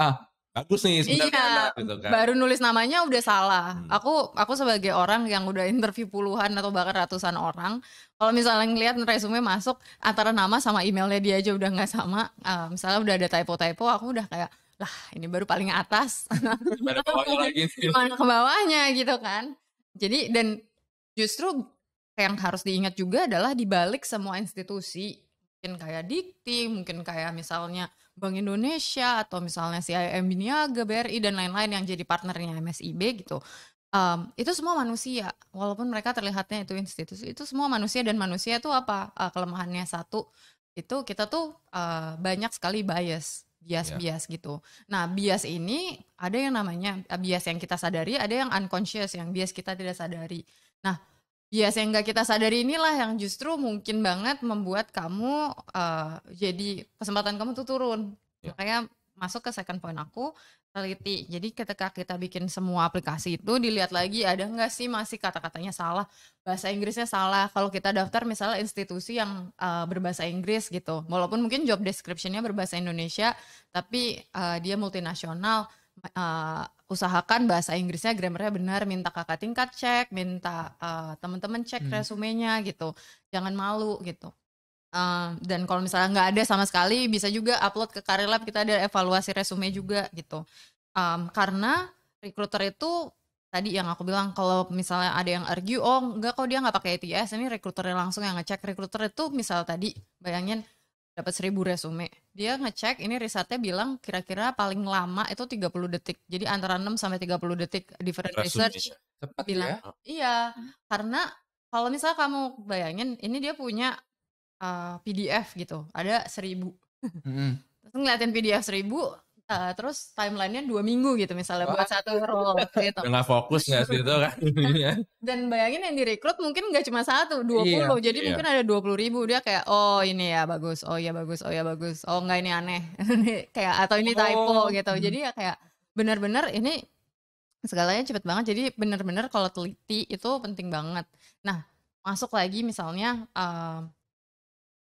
bagus nih sebenarnya gitu kan. Baru nulis namanya udah salah. Aku sebagai orang yang udah interview puluhan atau bahkan ratusan orang, kalau misalnya ngeliat resume masuk antara nama sama emailnya dia aja udah nggak sama, misalnya udah ada typo-typo, aku udah kayak, lah ini baru paling atas. Gimana ke bawahnya lagi sih? Gimana ke bawahnya gitu kan. Jadi dan justru yang harus diingat juga adalah dibalik semua institusi, mungkin kayak Dikti, mungkin kayak misalnya Bank Indonesia atau misalnya CIM Niaga, BRI dan lain-lain yang jadi partnernya MSIB gitu. Itu semua manusia, walaupun mereka terlihatnya itu institusi, itu semua manusia. Dan manusia itu apa kelemahannya? Satu, itu kita tuh banyak sekali bias gitu. Nah, bias ini ada yang namanya bias yang kita sadari, ada yang unconscious, yang bias kita tidak sadari. Nah, bias yang gak kita sadari inilah yang justru mungkin banget membuat kamu jadi kesempatan kamu tuh turun Ya. Makanya masuk ke second point aku, teliti. Jadi ketika kita bikin semua aplikasi itu dilihat lagi ada nggak sih masih kata-katanya salah, bahasa Inggrisnya salah. Kalau kita daftar misalnya institusi yang berbahasa Inggris gitu, walaupun mungkin job description-nya berbahasa Indonesia, tapi dia multinasional, usahakan bahasa Inggrisnya grammarnya benar, minta kakak tingkat cek, minta teman-teman cek resumenya gitu, jangan malu gitu. Dan kalau misalnya nggak ada sama sekali, bisa juga upload ke Career Lab, kita ada evaluasi resume juga gitu. Karena recruiter itu tadi yang aku bilang, kalau misalnya ada yang argue, oh enggak kok dia nggak pakai ATS, ini recruiternya langsung yang ngecek. Recruiter itu misal tadi bayangin dapat 1000 resume, dia ngecek ini risetnya bilang kira-kira paling lama itu 30 detik. Jadi antara 6 sampai 30 detik different research Cepet bilang. ya. Iya, karena kalau misalnya kamu bayangin ini dia punya PDF gitu, ada 1000. Terus ngeliatin PDF 1000, terus timelinenya 2 minggu gitu misalnya buat satu role gitu. Nggak fokus nggak sih itu kan? Dan bayangin yang direkrut mungkin nggak cuma 1, 20. Jadi mungkin ada 20.000, dia kayak oh ini ya bagus, oh ya bagus, oh ya bagus, oh enggak ini aneh, kayak atau ini typo gitu. Jadi ya kayak benar-benar ini segalanya cepet banget. Jadi benar-benar kalau teliti itu penting banget. Nah masuk lagi misalnya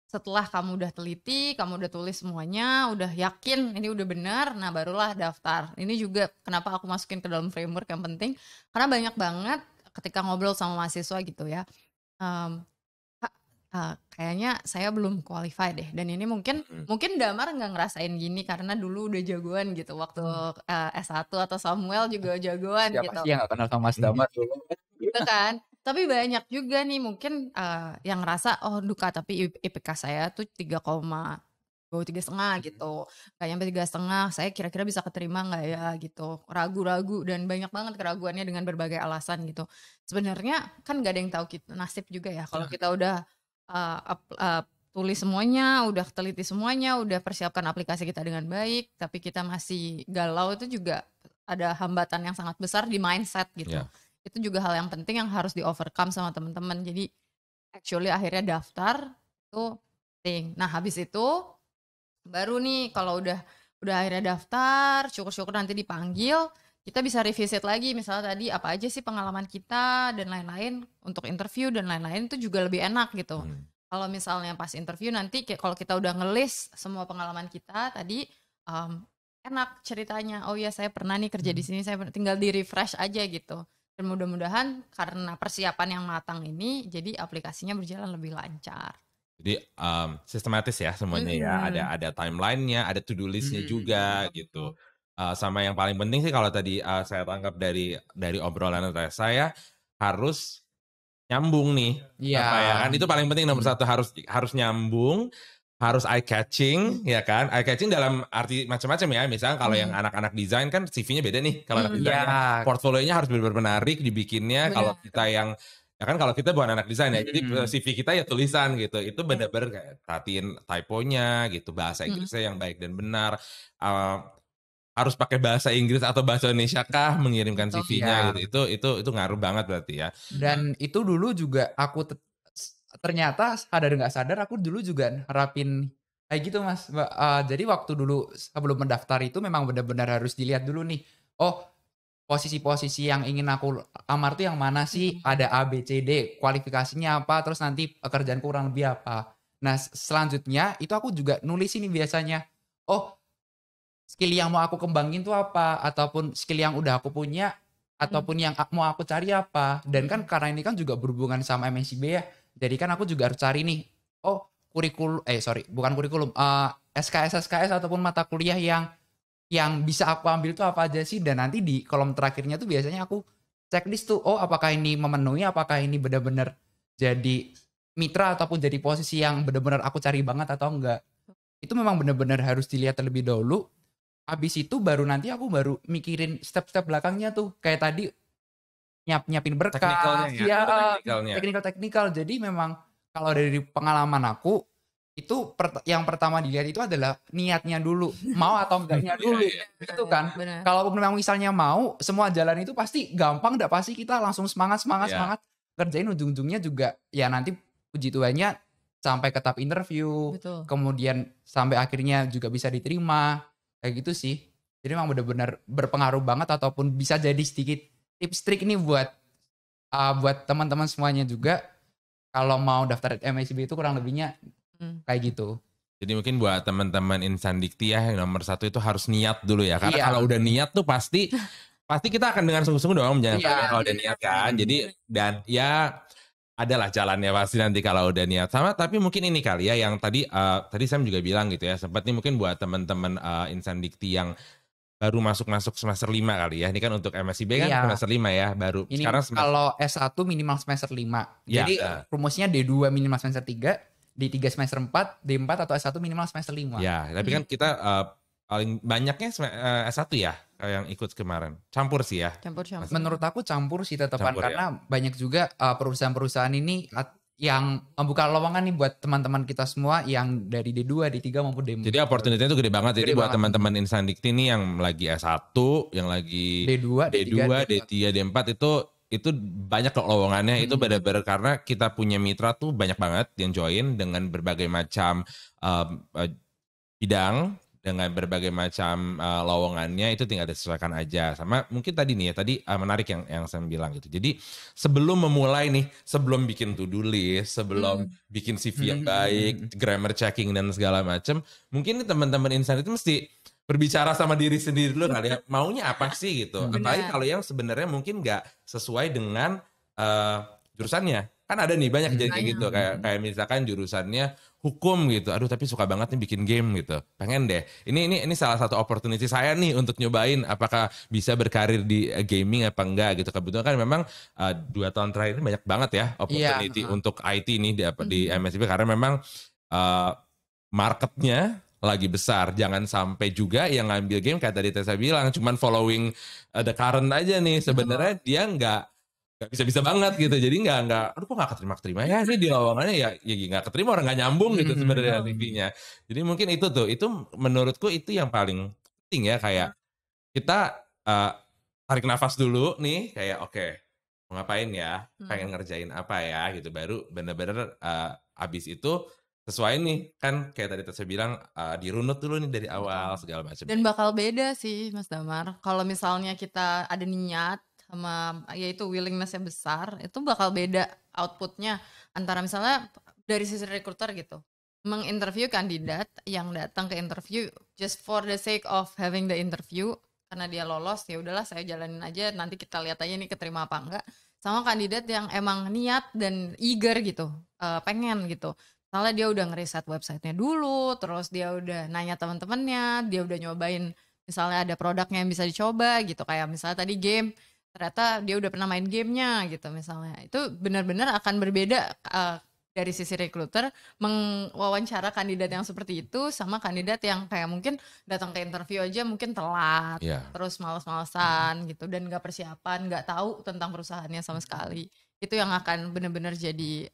setelah kamu udah teliti, kamu udah tulis semuanya, udah yakin ini udah benar, nah barulah daftar. Ini juga kenapa aku masukin ke dalam framework yang penting, karena banyak banget ketika ngobrol sama mahasiswa gitu ya, Kak, kayaknya saya belum qualify deh. Dan ini mungkin Damar nggak ngerasain gini karena dulu udah jagoan gitu waktu S1, atau Samuel juga jagoan Siapa gitu. sih yang gak kenal sama Mas Damar dulu? Gitu kan. Tapi banyak juga nih mungkin yang ngerasa oh Duka tapi IPK saya tuh 3,5 gitu, nggak nyampe 3,5, saya kira-kira bisa keterima nggak ya gitu, ragu-ragu dan banyak banget keraguannya dengan berbagai alasan gitu. Sebenarnya kan nggak ada yang tahu kita nasib juga ya. Kalau kita udah tulis semuanya, udah teliti semuanya, udah persiapkan aplikasi kita dengan baik, tapi kita masih galau, itu juga ada hambatan yang sangat besar di mindset gitu. Itu juga hal yang penting yang harus di overcome sama teman-teman. Jadi actually akhirnya daftar itu penting. Nah habis itu baru nih kalau udah akhirnya daftar, syukur-syukur nanti dipanggil, kita bisa revisit lagi misalnya tadi apa aja sih pengalaman kita dan lain-lain untuk interview dan lain-lain, itu juga lebih enak gitu. Kalau misalnya pas interview nanti kalau kita udah ngelis semua pengalaman kita tadi, enak ceritanya. Oh ya saya pernah nih kerja di sini, saya tinggal di refresh aja gitu. Dan mudah-mudahan karena persiapan yang matang ini, jadi aplikasinya berjalan lebih lancar. Jadi sistematis ya semuanya ya, ada timeline-nya, ada to-do list-nya juga gitu. Sama yang paling penting sih kalau tadi saya tangkap dari obrolan Tessa ya, harus nyambung nih. Apa ya kan, itu paling penting nomor satu, harus nyambung, harus eye catching ya kan. Eye catching dalam arti macam-macam ya. Misalnya kalau yang anak-anak desain kan CV-nya beda nih. Kalau anak desain portfolionya harus benar-benar menarik dibikinnya. Kalau kita yang ya kan, kalau kita bukan anak desain ya, jadi CV kita ya tulisan gitu. Itu benar-benar kayak perhatiin typonya gitu, bahasa Inggrisnya yang baik dan benar. Harus pakai bahasa Inggris atau bahasa Indonesia kah mengirimkan CV-nya gitu. Itu ngaruh banget berarti ya. Dan itu dulu juga aku ternyata sadar nggak sadar aku dulu juga nerapin kayak gitu Mas. Jadi waktu dulu sebelum mendaftar itu memang benar-benar harus dilihat dulu nih. Oh, posisi-posisi yang ingin aku lamar tuh yang mana sih? Ada A, B, C, D, kualifikasinya apa, terus nanti pekerjaan kurang lebih apa. Nah selanjutnya itu aku juga nulis ini biasanya. Oh, skill yang mau aku kembangin tuh apa, ataupun skill yang udah aku punya, ataupun yang mau aku cari apa. Dan kan karena ini kan juga berhubungan sama MSIB ya. Jadi kan aku juga harus cari nih, oh SKS ataupun mata kuliah yang bisa aku ambil tuh apa aja sih. Dan nanti di kolom terakhirnya tuh biasanya aku checklist tuh, oh apakah ini memenuhi, apakah ini benar-benar jadi mitra ataupun jadi posisi yang benar-benar aku cari banget atau enggak. Itu memang benar-benar harus dilihat terlebih dahulu. Habis itu baru nanti aku baru mikirin step-step belakangnya tuh. Kayak tadi nyiapin berkas, teknikal. Jadi memang kalau dari pengalaman aku itu yang pertama dilihat itu adalah niatnya dulu, mau atau enggaknya dulu, gitu kan. Kalau memang misalnya mau, semua jalan itu pasti gampang, enggak pasti kita langsung semangat kerjain, ujung-ujungnya juga ya nanti puji Tuhannya sampai ke tahap interview, Betul. kemudian sampai akhirnya juga bisa diterima, kayak gitu sih. Jadi memang benar-benar berpengaruh banget ataupun bisa jadi sedikit tips trik ini buat buat teman-teman semuanya juga kalau mau daftar MSIB itu kurang lebihnya kayak gitu. Jadi mungkin buat teman-teman Insan Dikti ya, yang nomor 1 itu harus niat dulu ya. Karena Iya. kalau udah niat tuh pasti kita akan dengan sungguh-sungguh dong menjalankannya Iya. kalau udah niat kan. Jadi dan ya adalah jalannya pasti nanti kalau udah niat. Sama tapi mungkin ini kali ya yang tadi Sam juga bilang gitu ya. Sempat nih mungkin buat teman-teman Insan Dikti yang baru masuk semester 5 kali ya. Ini kan untuk MSIB kan Iya. semester 5 ya baru. Ini Sekarang kalau S1 minimal semester 5. Ya, Jadi rumusnya D2 minimal semester 3, D3 semester 4, D4 atau S1 minimal semester 5. ya, tapi kan kita paling banyaknya S1 ya yang ikut kemarin. Campur sih ya. Campur. Menurut aku campur sih tetepan Campur, karena banyak juga perusahaan-perusahaan ini yang membuka lowongan nih buat teman-teman kita semua yang dari D2, D3 maupun D4. Jadi opportunity-nya itu gede banget. Jadi Gede buat banget. teman-teman Insan Dikti nih yang lagi S1, yang lagi D2, D2, D3, D4 itu banyak kok lowongannya. Itu benar-benar karena kita punya mitra tuh banyak banget yang join dengan berbagai macam bidang, dengan berbagai macam lowongannya, itu tinggal disesuaikan aja. Sama mungkin tadi nih ya, tadi menarik yang saya bilang gitu. Jadi sebelum memulai nih, sebelum bikin to-do list, sebelum bikin CV yang baik, grammar checking dan segala macam, mungkin nih teman-teman Insan itu mesti berbicara sama diri sendiri dulu kali ya, maunya apa sih gitu. Apalagi kalau yang sebenarnya mungkin nggak sesuai dengan jurusannya. Kan ada nih banyak jadi kayak gitu, kayak misalkan jurusannya hukum gitu. Aduh tapi suka banget nih bikin game gitu. Pengen deh. Ini salah satu opportunity saya nih untuk nyobain apakah bisa berkarir di gaming apa enggak gitu. Kebetulan kan memang 2 tahun terakhir ini banyak banget ya opportunity untuk IT nih di MSIP karena memang marketnya lagi besar. Jangan sampai juga yang ngambil game kayak tadi Tessa bilang cuman following the current aja nih. Sebenarnya dia nggak bisa-bisa banget gitu. Jadi nggak aduh kok nggak keterima ya ini di lowongannya ya nggak keterima, orang nggak nyambung gitu sebenarnya CV-nya. Jadi mungkin itu menurutku itu yang paling penting ya, kayak kita tarik nafas dulu nih, kayak oke, mau ngapain ya, pengen ngerjain apa ya gitu, baru bener-bener abis itu sesuai nih, kan kayak tadi saya bilang dirunut dulu nih dari awal segala macam. Dan bakal beda sih Mas Damar. Kalau misalnya kita ada niat sama yaitu willingness-nya besar, itu bakal beda outputnya antara misalnya dari sisi recruiter gitu, menginterview kandidat yang datang ke interview just for the sake of having the interview, karena dia lolos ya udahlah saya jalanin aja, nanti kita lihat aja nih keterima apa enggak, sama kandidat yang emang niat dan eager gitu, pengen gitu. Misalnya dia udah ngeriset websitenya dulu, terus dia udah nanya teman-temannya, dia udah nyobain misalnya ada produknya yang bisa dicoba gitu, kayak misalnya tadi game, ternyata dia udah pernah main gamenya gitu misalnya. Itu benar-benar akan berbeda dari sisi recruiter mewawancara kandidat yang seperti itu sama kandidat yang kayak mungkin datang ke interview aja mungkin telat, terus malas-malasan gitu dan nggak persiapan, nggak tahu tentang perusahaannya sama sekali. Itu yang akan benar-benar jadi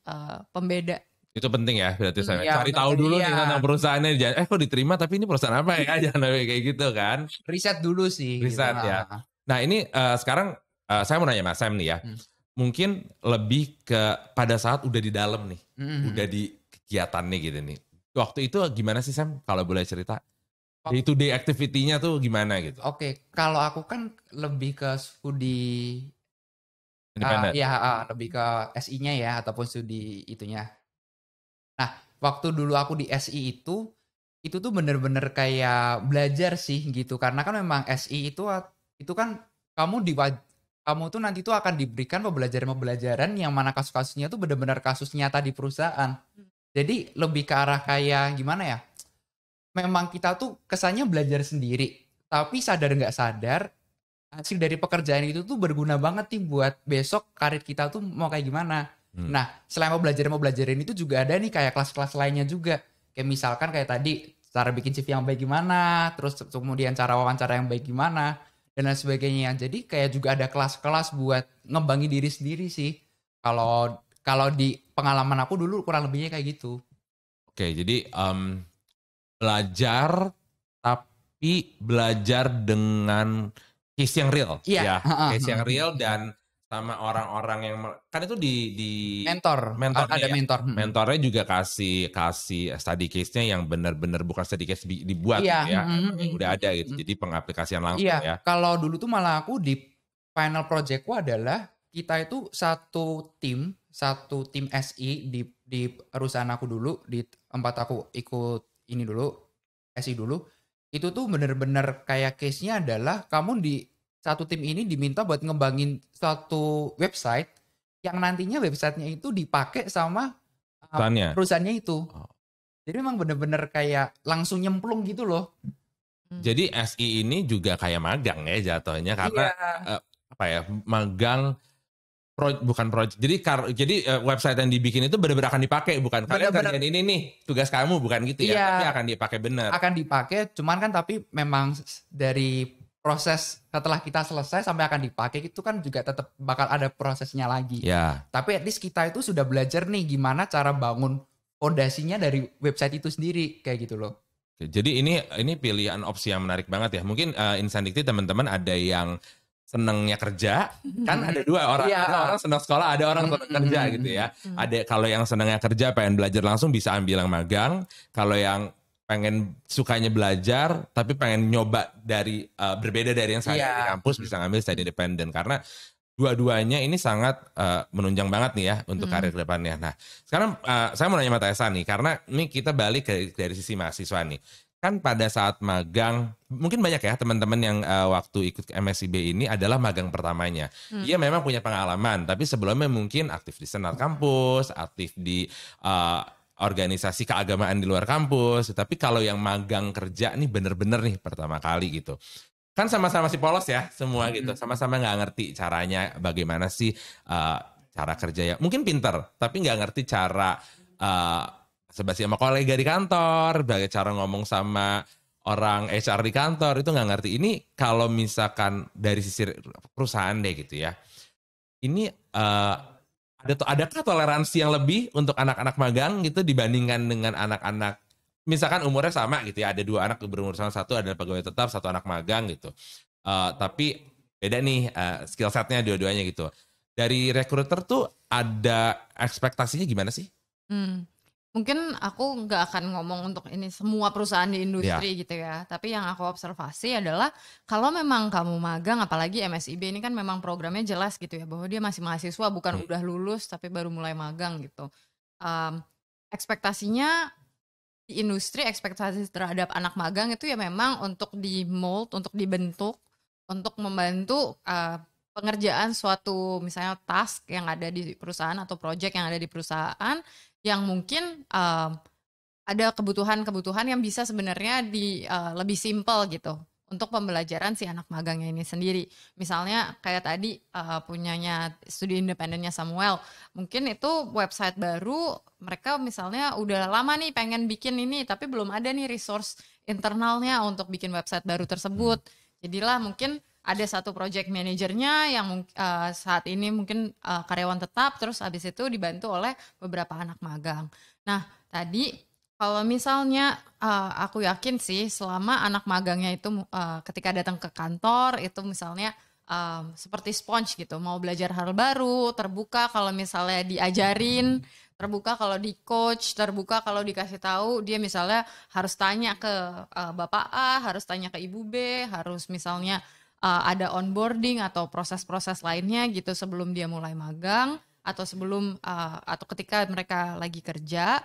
pembeda. Itu penting ya berarti saya cari tahu dulu nih tentang perusahaannya. Kok diterima tapi ini perusahaan apa ya, jangan kayak gitu kan. Riset dulu sih. Riset gitu. Ya. Nah ini sekarang saya mau nanya Mas Sam nih ya. Mungkin lebih ke pada saat udah di dalam nih. Udah di kegiatan nih gitu nih. Waktu itu gimana sih Sam kalau boleh cerita? Day to day activity-nya tuh gimana gitu? Oke, kalau aku kan lebih ke studi independen. Lebih ke SI-nya ya ataupun studi itunya. Nah, waktu dulu aku di SI itu tuh bener-bener kayak belajar sih gitu. Karena kan memang SI itu kan kamu tuh nanti tuh akan diberikan pembelajaran yang mana kasus-kasusnya tuh benar-benar kasus nyata di perusahaan. Jadi lebih ke arah kayak gimana ya? Memang kita tuh kesannya belajar sendiri, tapi sadar nggak sadar hasil dari pekerjaan itu tuh berguna banget nih buat besok karir kita tuh mau kayak gimana. Nah, selain mau belajarin itu juga ada nih kayak kelas-kelas lainnya juga. Kayak misalkan kayak tadi cara bikin CV yang baik gimana, terus kemudian cara wawancara yang baik gimana, dan lain sebagainya. Jadi kayak juga ada kelas-kelas buat ngembangin diri sendiri sih. Kalau di pengalaman aku dulu kurang lebihnya kayak gitu. Oke, jadi belajar tapi belajar dengan case yang real. Iya. Case yang real dan sama orang-orang yang kan itu di Mentor, mentornya ada ya. mentor. Mentornya juga kasih study case-nya yang benar-benar bukan study case dibuat Iya, gitu ya. Yang udah ada gitu. mm. Jadi pengaplikasian langsung Iya, ya. kalau dulu tuh malah aku di final projectku adalah kita itu satu tim SI di perusahaan aku dulu, di tempat aku ikut ini dulu, SI dulu. Itu tuh bener-bener kayak case-nya adalah kamu di satu tim ini diminta buat ngembangin suatu website yang nantinya websitenya itu dipakai sama Perusahaannya. perusahaannya itu. Oh. Jadi memang bener-bener kayak langsung nyemplung gitu loh. Jadi SI ini juga kayak magang ya jatuhnya karena Iya. apa ya, magang bukan project. Jadi website yang dibikin itu benar-benar akan dipakai, bukan kalian Bener-bener. kerjain ini nih tugas kamu, bukan gitu ya. Iya. Tapi akan dipakai benar. Akan dipakai, cuman kan tapi memang dari proses setelah kita selesai sampai akan dipakai itu kan juga tetap bakal ada prosesnya lagi. Ya. Tapi at least kita itu sudah belajar nih gimana cara bangun fondasinya dari website itu sendiri kayak gitu loh. Jadi ini pilihan opsi yang menarik banget ya. Mungkin Insan Dikti teman-teman ada yang senengnya kerja, kan ada dua orang. Iya. Ada orang senang sekolah, ada orang senang kerja gitu ya. Ada kalau yang senangnya kerja pengen belajar langsung bisa ambil yang magang. Kalau yang pengen sukanya belajar tapi pengen nyoba dari berbeda dari yang saya di kampus bisa ngambil study independent karena dua-duanya ini sangat menunjang banget nih ya untuk karir ke depannya. Nah, sekarang saya mau nanya sama Tessa nih karena ini kita balik dari sisi mahasiswa nih. Kan pada saat magang, mungkin banyak ya teman-teman yang waktu ikut ke MSIB ini adalah magang pertamanya. Dia memang punya pengalaman, tapi sebelumnya mungkin aktif di senat kampus, aktif di organisasi keagamaan di luar kampus. Tapi kalau yang magang kerja nih bener-bener nih pertama kali gitu. Kan sama-sama masih polos ya semua gitu. Sama-sama nggak ngerti caranya bagaimana sih cara kerja ya. Mungkin pinter, tapi nggak ngerti cara sebasi sama kolega di kantor, bagaimana cara ngomong sama orang HR di kantor, itu nggak ngerti. Ini kalau misalkan dari sisi perusahaan deh gitu ya, ini adakah toleransi yang lebih untuk anak-anak magang gitu dibandingkan dengan anak-anak, misalkan umurnya sama gitu ya, ada dua anak berumur sama, satu adalah pegawai tetap, satu anak magang gitu. Tapi beda nih skill setnya dua-duanya gitu. Dari recruiter tuh ada ekspektasinya gimana sih? Mungkin aku nggak akan ngomong untuk ini semua perusahaan di industri gitu ya. Tapi yang aku observasi adalah kalau memang kamu magang, apalagi MSIB ini kan memang programnya jelas gitu ya, bahwa dia masih mahasiswa, bukan udah lulus tapi baru mulai magang gitu. Ekspektasinya di industri, ekspektasi terhadap anak magang itu ya memang untuk di mold, untuk dibentuk, untuk membantu pengerjaan suatu misalnya task yang ada di perusahaan atau project yang ada di perusahaan yang mungkin ada kebutuhan-kebutuhan yang bisa sebenarnya lebih simple gitu untuk pembelajaran si anak magangnya ini sendiri. Misalnya kayak tadi punyanya studi independennya Samuel, mungkin itu website baru, mereka misalnya udah lama nih pengen bikin ini tapi belum ada nih resource internalnya untuk bikin website baru tersebut. Jadilah mungkin ada satu project manajernya yang saat ini mungkin karyawan tetap, terus habis itu dibantu oleh beberapa anak magang. Nah, tadi kalau misalnya aku yakin sih selama anak magangnya itu ketika datang ke kantor itu misalnya seperti sponge gitu, mau belajar hal baru, terbuka kalau misalnya diajarin, terbuka kalau di coach, terbuka kalau dikasih tahu, dia misalnya harus tanya ke Bapak A, harus tanya ke Ibu B, harus misalnya ada onboarding atau proses-proses lainnya gitu sebelum dia mulai magang atau sebelum atau ketika mereka lagi kerja.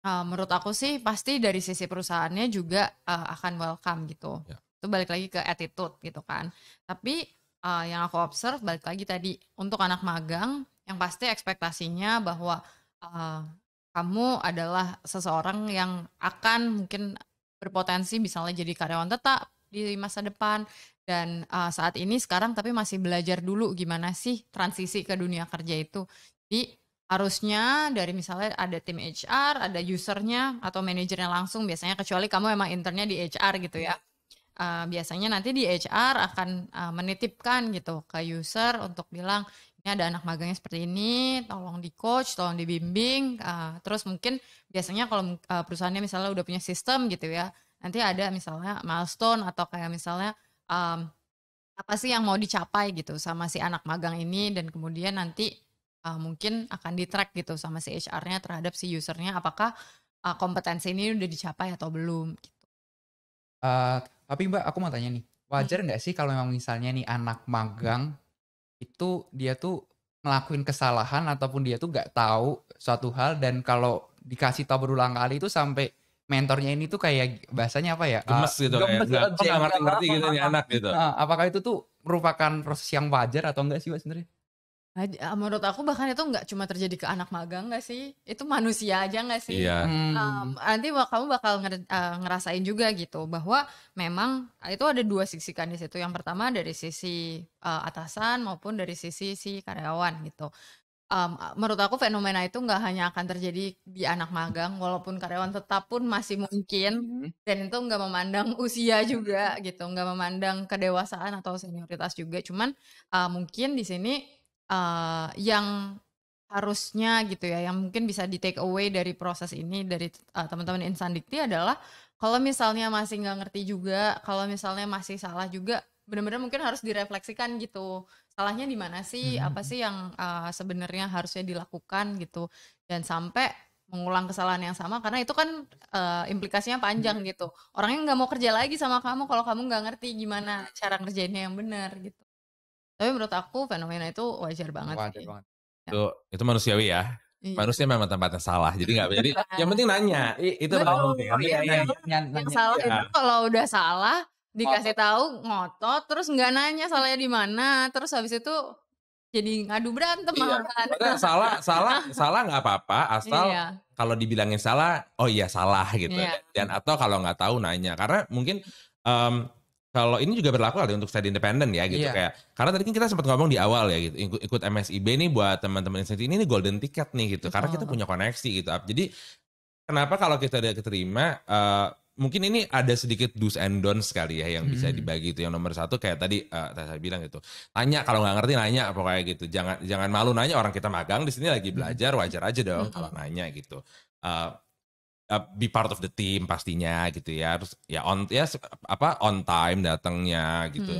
Menurut aku sih pasti dari sisi perusahaannya juga akan welcome gitu. Ya. Itu balik lagi ke attitude gitu kan. Tapi yang aku observe balik lagi tadi untuk anak magang yang pasti ekspektasinya bahwa kamu adalah seseorang yang akan mungkin berpotensi misalnya jadi karyawan tetap di masa depan. Dan saat ini sekarang tapi masih belajar dulu gimana sih transisi ke dunia kerja itu. Jadi harusnya dari misalnya ada tim HR, ada usernya atau manajernya langsung biasanya, kecuali kamu emang internnya di HR gitu ya. Biasanya nanti di HR akan menitipkan gitu ke user untuk bilang ini ada anak magangnya seperti ini, tolong di coach, tolong dibimbing. Terus mungkin biasanya kalau perusahaannya misalnya udah punya sistem gitu ya, nanti ada misalnya milestone atau kayak misalnya apa sih yang mau dicapai gitu sama si anak magang ini, dan kemudian nanti mungkin akan di-track gitu sama si HR-nya terhadap si usernya apakah kompetensi ini udah dicapai atau belum gitu. Tapi Mbak, aku mau tanya nih, wajar nggak sih kalau memang misalnya nih anak magang itu dia tuh ngelakuin kesalahan ataupun dia tuh nggak tahu suatu hal, dan kalau dikasih tahu berulang kali itu sampai mentornya ini tuh kayak bahasanya apa ya? Gemes gitu kayak Gemes, nggak jengkel, ngerti-ngerti gitu nih anak gitu. apakah itu tuh merupakan proses yang wajar atau enggak sih Mbak sebenarnya? Menurut aku bahkan itu nggak cuma terjadi ke anak magang nggak sih? Itu manusia aja nggak sih? Iya. Nanti kamu bakal ngerasain juga gitu bahwa memang itu ada dua sisi kan di situ. Yang pertama dari sisi atasan maupun dari sisi si karyawan gitu. Menurut aku fenomena itu nggak hanya akan terjadi di anak magang, walaupun karyawan tetap pun masih mungkin, dan itu nggak memandang usia juga gitu, nggak memandang kedewasaan atau senioritas juga. Cuman mungkin di sini yang harusnya gitu ya, yang mungkin bisa di take away dari proses ini dari teman-teman Insan Dikti adalah kalau misalnya masih nggak ngerti juga, kalau misalnya masih salah juga, benar-benar mungkin harus direfleksikan gitu. Salahnya di mana sih? Apa sih yang sebenarnya harusnya dilakukan gitu? Dan sampai mengulang kesalahan yang sama karena itu kan implikasinya panjang gitu. Orangnya nggak mau kerja lagi sama kamu kalau kamu nggak ngerti gimana cara ngerjainnya yang benar gitu. Tapi menurut aku fenomena itu wajar banget Wajar sih. banget. Itu manusiawi ya. Iya. Manusia memang tempatnya salah. Jadi nggak jadi yang penting nanya. Itu Betul. paling penting. Oh iya, iya. Yang salah Iya. itu kalau udah salah dikasih tahu ngotot terus nggak nanya salahnya di mana, terus habis itu jadi ngadu berantem Iya. malahan. Padahal salah nggak apa-apa asal Iya. kalau dibilangin salah, oh iya salah gitu. Iya. Dan atau kalau nggak tahu nanya. Karena mungkin kalau ini juga berlaku ada untuk study independent ya gitu Iya. kayak karena tadi kan kita sempat ngomong di awal ya gitu ikut MSIB nih buat teman-teman insentif ini golden ticket nih gitu karena kita punya koneksi gitu. Jadi kenapa kalau kita udah keterima mungkin ini ada sedikit do's and don'ts sekali ya yang bisa dibagi itu. Yang nomor satu kayak tadi saya bilang gitu. Tanya kalau nggak ngerti nanya pokoknya gitu. Jangan malu nanya, orang kita magang di sini lagi belajar, wajar aja dong kalau nanya gitu. Be part of the team pastinya gitu ya. Terus ya on time datangnya gitu.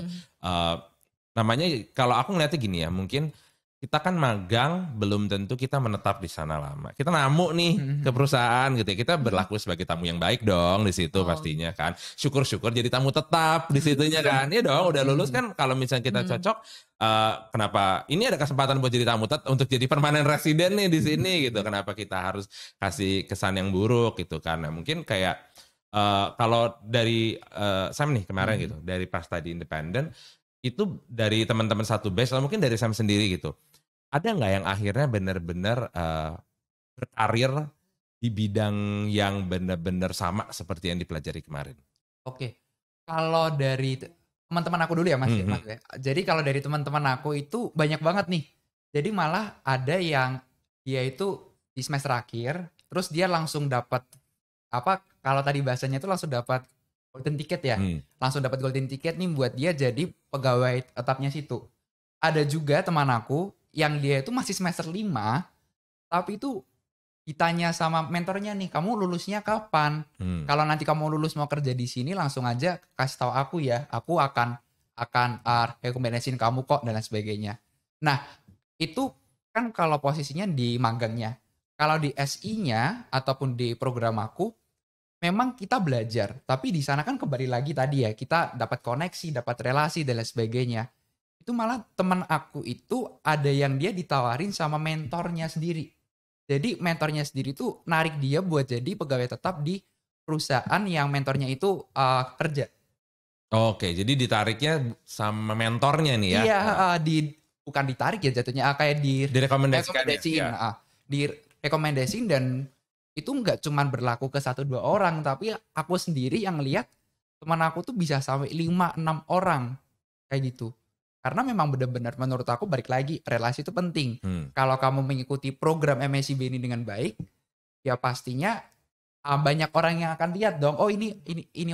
Namanya kalau aku ngeliatnya gini ya, mungkin kita kan magang belum tentu kita menetap di sana lama. Kita namu nih ke perusahaan gitu ya. Kita berlaku sebagai tamu yang baik dong di situ pastinya kan. Syukur-syukur jadi tamu tetap di situnya kan. Iya dong, udah lulus kan kalau misalnya kita cocok kenapa ini ada kesempatan buat jadi tamu untuk jadi permanen resident nih di sini gitu. Kenapa kita harus kasih kesan yang buruk gitu karena mungkin kayak kalau dari Sam nih kemarin gitu, dari pas tadi independen itu dari teman-teman satu batch atau mungkin dari Sam sendiri gitu. Ada nggak yang akhirnya benar-benar berkarir di bidang yang benar-benar sama seperti yang dipelajari kemarin? Oke. Kalau dari teman-teman aku dulu ya Mas, Mas ya. Jadi kalau dari teman-teman aku itu banyak banget nih. Jadi malah ada yang dia itu di semester akhir, terus dia langsung dapat kalau tadi bahasanya itu langsung dapat golden ticket ya. Langsung dapat golden ticket nih buat dia jadi pegawai tetapnya situ. Ada juga teman aku yang dia itu masih semester 5, tapi itu ditanya sama mentornya nih, kamu lulusnya kapan? Kalau nanti kamu lulus mau kerja di sini langsung aja kasih tahu aku ya, aku akan rekomendasiin kamu kok dan lain sebagainya. Nah, itu kan kalau posisinya di magangnya. Kalau di SI-nya ataupun di program aku, memang kita belajar, tapi di sana kan kembali lagi tadi ya, kita dapat koneksi, dapat relasi dan lain sebagainya. Itu malah teman aku itu ada yang dia ditawarin sama mentornya sendiri. Jadi mentornya sendiri tuh narik dia buat jadi pegawai tetap di perusahaan yang mentornya itu kerja. Oke, jadi ditariknya sama mentornya nih ya? Iya, bukan ditarik ya jatuhnya, kayak direkomendasiin. Ya. Direkomendasiin dan itu nggak cuman berlaku ke 1-2 orang, tapi aku sendiri yang lihat teman aku tuh bisa sampai 5-6 orang kayak gitu. Karena memang benar-benar menurut aku balik lagi relasi itu penting. Kalau kamu mengikuti program MSIB ini dengan baik, ya pastinya banyak orang yang akan lihat dong. Oh ini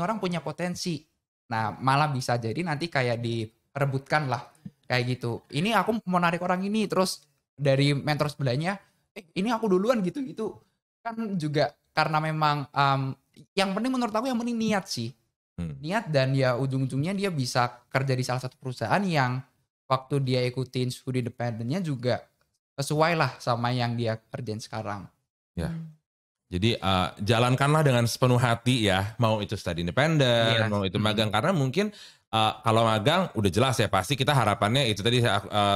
orang punya potensi. Nah malah bisa jadi nanti kayak diperebutkan lah kayak gitu. Ini aku mau narik orang ini, terus dari mentor sebelahnya, ini aku duluan gitu. Kan juga karena memang yang penting menurut aku yang penting niat sih. niat, dan ya ujung-ujungnya dia bisa kerja di salah satu perusahaan yang waktu dia ikutin studi independennya juga sesuai lah sama yang dia kerjain sekarang. Ya. Jadi jalankanlah dengan sepenuh hati ya, mau itu study independen, mau itu magang, karena mungkin kalau magang udah jelas ya, pasti kita harapannya itu tadi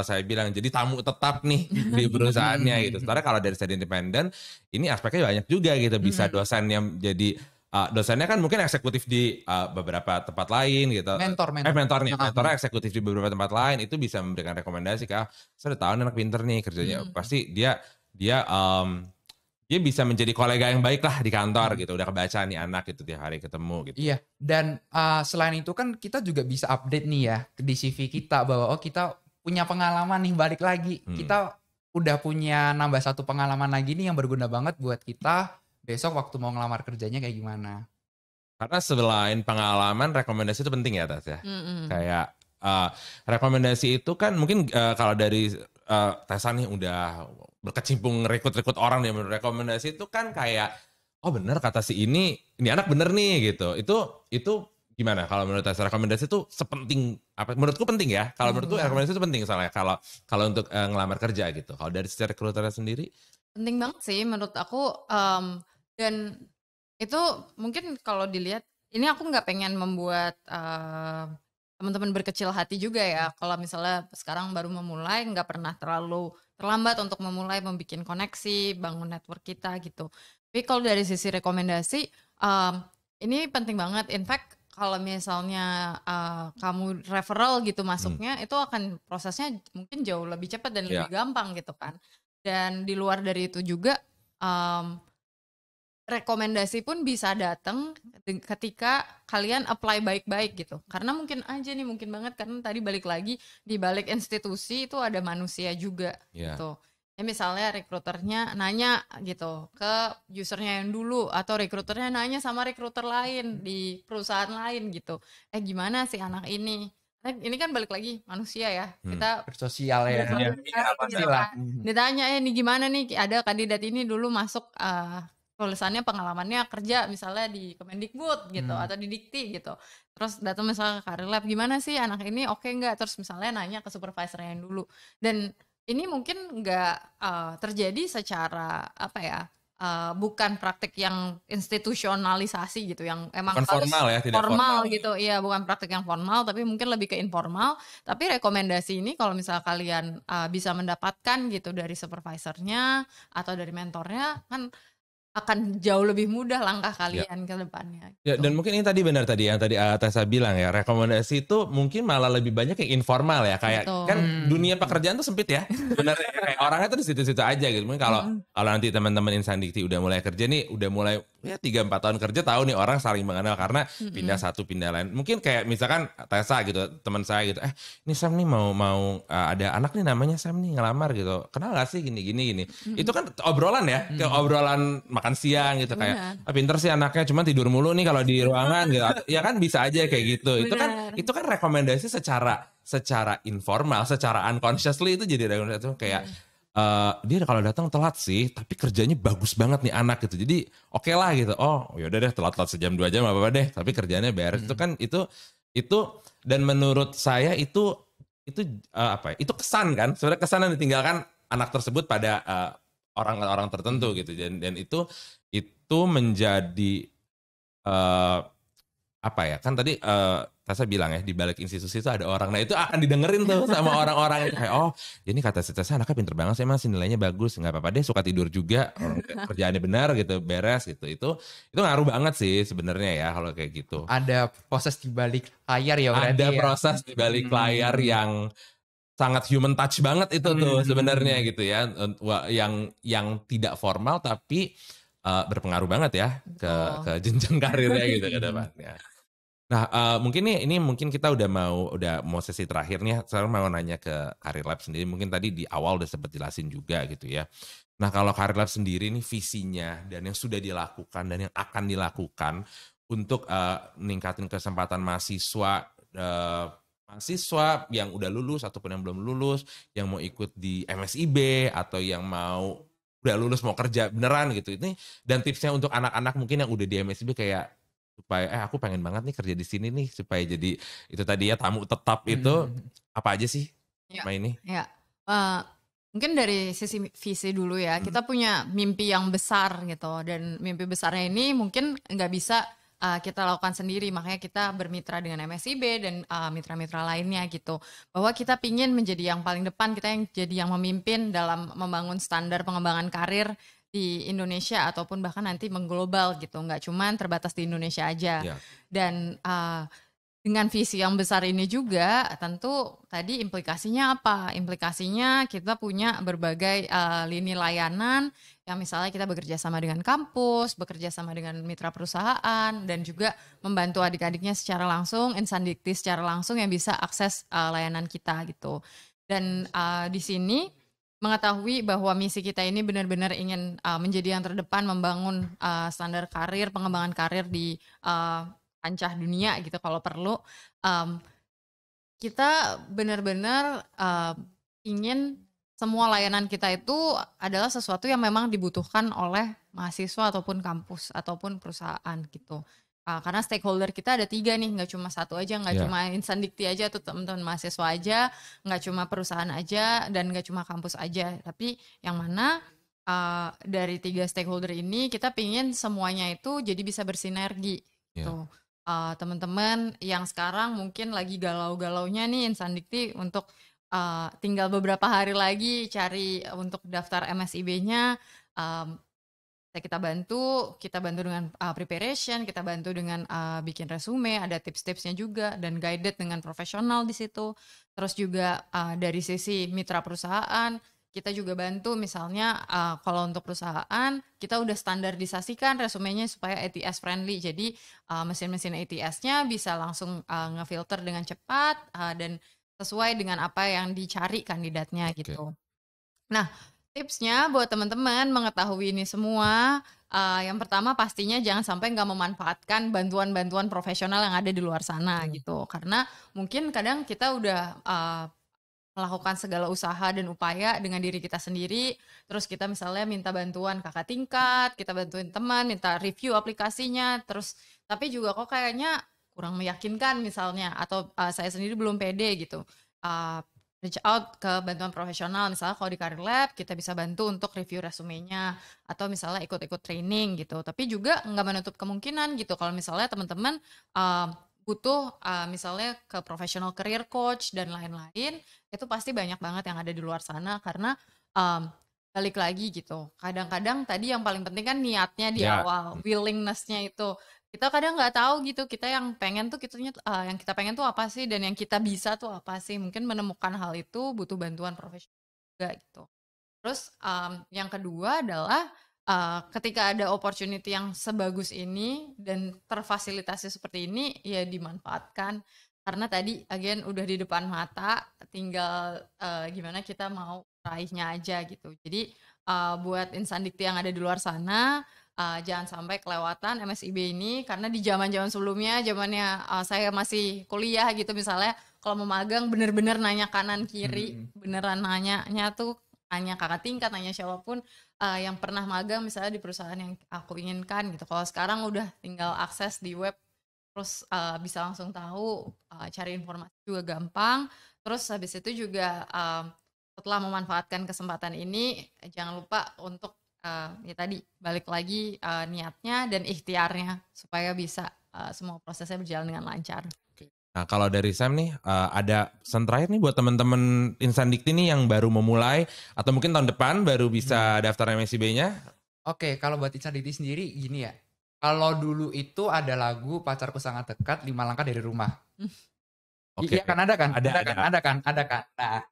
saya bilang, jadi tamu tetap nih di perusahaannya gitu. Sementara kalau dari study independen ini aspeknya banyak juga gitu, bisa dosen yang jadi dosennya kan mungkin eksekutif di beberapa tempat lain gitu. Mentornya eksekutif di beberapa tempat lain, itu bisa memberikan rekomendasi ke saya udah tahu nih anak pinter nih kerjanya, pasti dia bisa menjadi kolega yang baik lah di kantor gitu. Udah kebaca nih anak gitu tiap hari ketemu gitu. Iya, dan selain itu kan kita juga bisa update nih ya di CV kita bahwa kita punya pengalaman nih, balik lagi. Kita udah punya nambah satu pengalaman lagi nih yang berguna banget buat kita besok waktu mau ngelamar kerjanya kayak gimana. Karena selain pengalaman, rekomendasi itu penting ya, Tas ya. Kayak rekomendasi itu kan mungkin kalau dari Tessa nih udah berkecimpung rekrut orang nih, rekomendasi itu kan kayak oh bener kata si ini anak bener nih gitu. Itu gimana kalau menurut Tessa, rekomendasi itu sepenting apa? Menurutku penting ya. Kalau menurutku rekomendasi itu penting soalnya kalau untuk ngelamar kerja gitu. Kalau dari secara rekruternya sendiri penting banget sih menurut aku, dan itu mungkin kalau dilihat, ini aku nggak pengen membuat teman-teman berkecil hati juga ya. Kalau misalnya sekarang baru memulai, nggak pernah terlalu terlambat untuk memulai membuat koneksi, bangun network kita gitu. Tapi kalau dari sisi rekomendasi, ini penting banget. In fact, kalau misalnya kamu referral gitu masuknya, itu akan prosesnya mungkin jauh lebih cepat dan lebih gampang gitu kan. Dan di luar dari itu juga, rekomendasi pun bisa datang ketika kalian apply baik-baik gitu. Karena mungkin banget karena tadi balik lagi, di balik institusi itu ada manusia juga gitu. Ya misalnya rekruternya nanya gitu ke usernya yang dulu, atau rekruternya nanya sama rekruter lain di perusahaan lain gitu. Gimana sih anak ini? Ini kan balik lagi manusia ya. Kita bersosial ya. Pastilah. Ditanya ini gimana nih, ada kandidat ini dulu masuk tulisannya pengalamannya kerja misalnya di Kemendikbud gitu atau di Dikti gitu. Terus datang misalnya ke Career Lab, gimana sih anak ini oke nggak? Terus misalnya nanya ke supervisornya yang dulu. Dan ini mungkin nggak terjadi secara bukan praktik yang institusionalisasi gitu, yang emang bukan harus formal ya, tidak formal gitu. Iya, bukan praktik yang formal, tapi mungkin lebih ke informal. Tapi rekomendasi ini kalau misalnya kalian bisa mendapatkan gitu dari supervisornya atau dari mentornya, kan akan jauh lebih mudah langkah kalian ke depannya. Ya, Gitu. dan mungkin ini tadi benar tadi yang tadi Tessa bilang ya, rekomendasi itu mungkin malah lebih banyak yang informal ya, kayak kan dunia pekerjaan tuh sempit ya. Benar kayak orangnya tuh di situ-situ aja gitu. Mungkin kalau nanti teman-teman Insan Dikti udah mulai kerja nih, udah mulai 3-4 tahun kerja, tahu nih orang saling mengenal karena pindah satu pindah lain. Mungkin kayak misalkan Tessa gitu, teman saya gitu, ini Sam nih mau ada anak nih namanya Sam nih ngelamar gitu. Kenal gak sih gini. Itu kan obrolan ya, kayak obrolan makan siang gitu, kayak pinter sih anaknya cuman tidur mulu nih kalau di ruangan gitu. Ya kan bisa aja kayak gitu. Itu kan rekomendasi secara informal, secara unconsciously itu jadi rekomendasi itu kayak dia kalau datang telat sih, tapi kerjanya bagus banget nih anak gitu. Jadi oke lah gitu. Oh yaudah deh, telat sejam 2 jam apa deh, tapi kerjanya beres. Itu kan itu dan menurut saya itu itu kesan kan. Sebenarnya kesan yang ditinggalkan anak tersebut pada orang-orang tertentu gitu, dan itu menjadi kan tadi Tessa bilang ya, di balik institusi itu ada orang. Nah itu akan didengerin tuh sama orang-orang itu, kayak ini kata si Tessa anaknya pinter banget sih mas, nilainya bagus, nggak apa-apa deh, suka tidur juga, kerjaannya benar gitu, beres gitu. Itu ngaruh banget sih sebenarnya ya kalau kayak gitu. Ada proses di balik layar ya berarti. Ada proses di balik layar yang sangat human touch banget itu tuh sebenarnya gitu ya, yang tidak formal tapi berpengaruh banget ya ke jenjang karirnya gitu ke depannya. Nah mungkin ini kita udah mau sesi terakhir nih. Sekarang mau nanya ke Career Lab sendiri. Mungkin tadi di awal udah sempat jelasin juga gitu ya. Nah kalau Career Lab sendiri nih visinya dan yang sudah dilakukan dan yang akan dilakukan untuk meningkatin kesempatan mahasiswa yang udah lulus ataupun yang belum lulus, yang mau ikut di MSIB atau yang mau udah lulus mau kerja beneran gitu. Ini dan tipsnya untuk anak-anak mungkin yang udah di MSIB kayak supaya aku pengen banget nih kerja di sini nih supaya jadi itu tadi ya tamu tetap itu apa aja sih Ya, sama ini? ya. Eh, mungkin dari sisi visi dulu ya, kita punya mimpi yang besar gitu, dan mimpi besarnya ini mungkin nggak bisa kita lakukan sendiri, makanya kita bermitra dengan MSIB dan mitra-mitra lainnya gitu, bahwa kita pingin menjadi yang paling depan, kita yang jadi yang memimpin dalam membangun standar pengembangan karir di Indonesia ataupun bahkan nanti mengglobal gitu, nggak cuman terbatas di Indonesia aja. Ya. Dan dengan visi yang besar ini juga tentu tadi implikasinya apa? Implikasinya kita punya berbagai lini layanan yang misalnya kita bekerja sama dengan kampus, bekerja sama dengan mitra perusahaan, dan juga membantu adik-adiknya secara langsung, Insandikti secara langsung yang bisa akses layanan kita gitu. Dan di sini mengetahui bahwa misi kita ini benar-benar ingin menjadi yang terdepan membangun standar karir, pengembangan karir di kancah dunia gitu kalau perlu. Kita benar-benar ingin semua layanan kita itu adalah sesuatu yang memang dibutuhkan oleh mahasiswa ataupun kampus ataupun perusahaan gitu. Karena stakeholder kita ada 3 nih, nggak cuma satu aja, nggak cuma Insandikti aja atau teman-teman mahasiswa aja, nggak cuma perusahaan aja, dan nggak cuma kampus aja. Tapi yang mana dari 3 stakeholder ini kita pingin semuanya itu jadi bisa bersinergi gitu. Teman-teman yang sekarang mungkin lagi galau-galaunya nih Insandikti untuk tinggal beberapa hari lagi cari untuk daftar MSIB-nya, kita bantu dengan preparation, kita bantu dengan bikin resume, ada tips-tipsnya juga dan guided dengan profesional di situ. Terus juga dari sisi mitra perusahaan, kita juga bantu misalnya kalau untuk perusahaan kita udah standarisasikan resumenya supaya ATS friendly. Jadi mesin-mesin ATS-nya bisa langsung ngefilter dengan cepat dan sesuai dengan apa yang dicari kandidatnya gitu. Nah, tipsnya buat teman-teman mengetahui ini semua, yang pertama pastinya jangan sampai nggak memanfaatkan bantuan-bantuan profesional yang ada di luar sana gitu. Karena mungkin kadang kita udah melakukan segala usaha dan upaya dengan diri kita sendiri, terus kita misalnya minta bantuan kakak tingkat, kita bantuin teman, minta review aplikasinya, terus tapi juga kok kayaknya kurang meyakinkan misalnya, atau saya sendiri belum pede gitu. Reach out ke bantuan profesional, misalnya kalau di Career Lab kita bisa bantu untuk review resumenya, atau misalnya ikut-ikut training gitu. Tapi juga nggak menutup kemungkinan gitu kalau misalnya teman-teman butuh misalnya ke professional career coach dan lain-lain, itu pasti banyak banget yang ada di luar sana. Karena balik lagi gitu, kadang-kadang tadi yang paling penting kan niatnya di awal, willingness-nya itu. Kita kadang nggak tahu gitu, kita yang pengen tuh yang kita pengen tuh apa sih, dan yang kita bisa tuh apa sih. Mungkin menemukan hal itu butuh bantuan profesional juga gitu. Terus yang kedua adalah ketika ada opportunity yang sebagus ini dan terfasilitasi seperti ini, ya dimanfaatkan. Karena tadi again udah di depan mata, tinggal gimana kita mau raihnya aja gitu. Jadi buat Insandikti yang ada di luar sana, jangan sampai kelewatan MSIB ini, karena di zaman-zaman sebelumnya, zamannya saya masih kuliah gitu misalnya, kalau mau magang bener-bener nanya kanan kiri, beneran nanya tuh, nanya kakak tingkat, nanya siapapun yang pernah magang misalnya di perusahaan yang aku inginkan gitu. Kalau sekarang udah tinggal akses di web, terus bisa langsung tahu, cari informasi juga gampang. Terus habis itu juga setelah memanfaatkan kesempatan ini, jangan lupa untuk ya tadi balik lagi niatnya dan ikhtiarnya supaya bisa semua prosesnya berjalan dengan lancar. Nah, kalau dari Sam nih ada pesan terakhir nih buat teman-teman Insandikti nih yang baru memulai atau mungkin tahun depan baru bisa daftar MSIB-nya. Oke, kalau buat Insandikti sendiri gini ya. Kalau dulu itu ada lagu Pacarku Sangat Dekat 5 Langkah Dari Rumah. Iya kan, ada kan? Ada kan? Nah,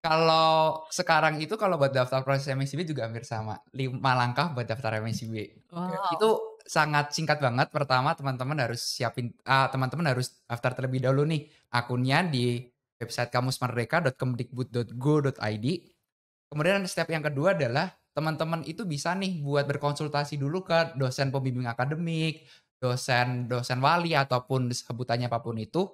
kalau sekarang itu kalau buat daftar proses MSIB juga hampir sama. 5 langkah buat daftar MSIB. Wow. Itu sangat singkat banget. Pertama teman-teman harus harus daftar terlebih dahulu nih akunnya di website kamusmerdeka.kemdikbud.go.id. Kemudian step yang kedua adalah teman-teman itu bisa nih buat berkonsultasi dulu ke dosen pembimbing akademik, dosen wali ataupun sebutannya apapun itu,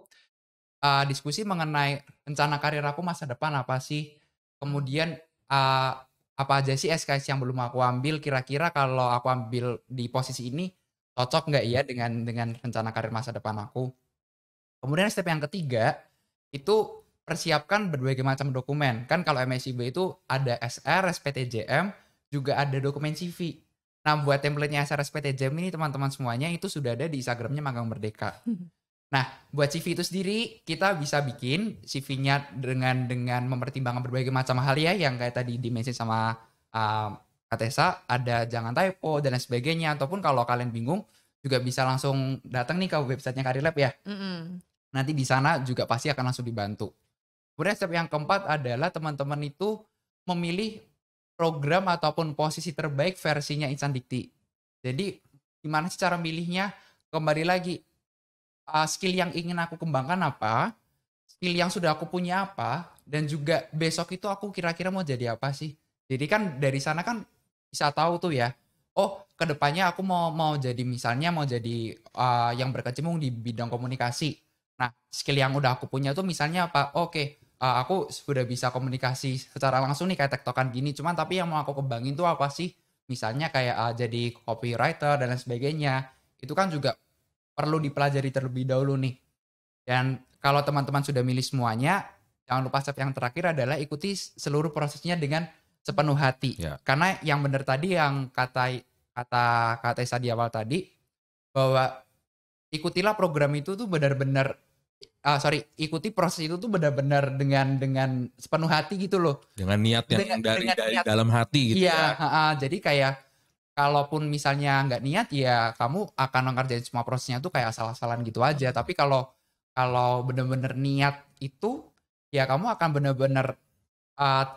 diskusi mengenai rencana karir aku masa depan apa sih, kemudian apa aja sih SKS yang belum aku ambil, kira-kira kalau aku ambil di posisi ini cocok nggak ya dengan rencana karir masa depan aku. Kemudian step yang ketiga, itu persiapkan berbagai macam dokumen. Kan kalau MSIB itu ada SR, SPTJM, juga ada dokumen CV. Nah, buat template-nya SR, SPTJM ini teman-teman semuanya itu sudah ada di Instagramnya Magang Merdeka. Nah, buat CV itu sendiri kita bisa bikin CV-nya dengan mempertimbangkan berbagai macam hal ya, yang kayak tadi di-mention sama Kak Tessa, ada jangan typo dan lain sebagainya. Ataupun kalau kalian bingung juga bisa langsung datang nih ke websitenya Karir Lab ya. Nanti di sana juga pasti akan langsung dibantu. Kemudian step yang keempat adalah teman-teman itu memilih program ataupun posisi terbaik versinya Insan Dikti. Jadi gimana sih cara milihnya? Kembali lagi, skill yang ingin aku kembangkan apa, skill yang sudah aku punya apa, dan juga besok itu aku kira-kira mau jadi apa sih. Jadi kan dari sana kan bisa tahu tuh ya, oh kedepannya aku mau jadi misalnya mau jadi yang berkecimpung di bidang komunikasi. Nah, skill yang udah aku punya tuh misalnya apa? Oke, aku sudah bisa komunikasi secara langsung nih kayak tektokan gini. Cuman tapi yang mau aku kembangin tuh apa sih? Misalnya kayak jadi copywriter dan lain sebagainya. Itu kan juga perlu dipelajari terlebih dahulu nih. Dan kalau teman-teman sudah milih semuanya, jangan lupa step yang terakhir adalah ikuti seluruh prosesnya dengan sepenuh hati. Ya. Karena yang benar tadi yang kata Tessa di awal tadi, bahwa ikutilah program itu tuh benar-benar ikuti proses itu tuh benar-benar dengan sepenuh hati gitu loh. Dengan niat yang Dengan dari niat. dalam hati gitu Iya, ya. jadi kayak kalaupun misalnya nggak niat ya kamu akan mengerjain semua prosesnya tuh kayak asal-asalan gitu aja. Tapi kalau benar-benar niat itu ya kamu akan benar-benar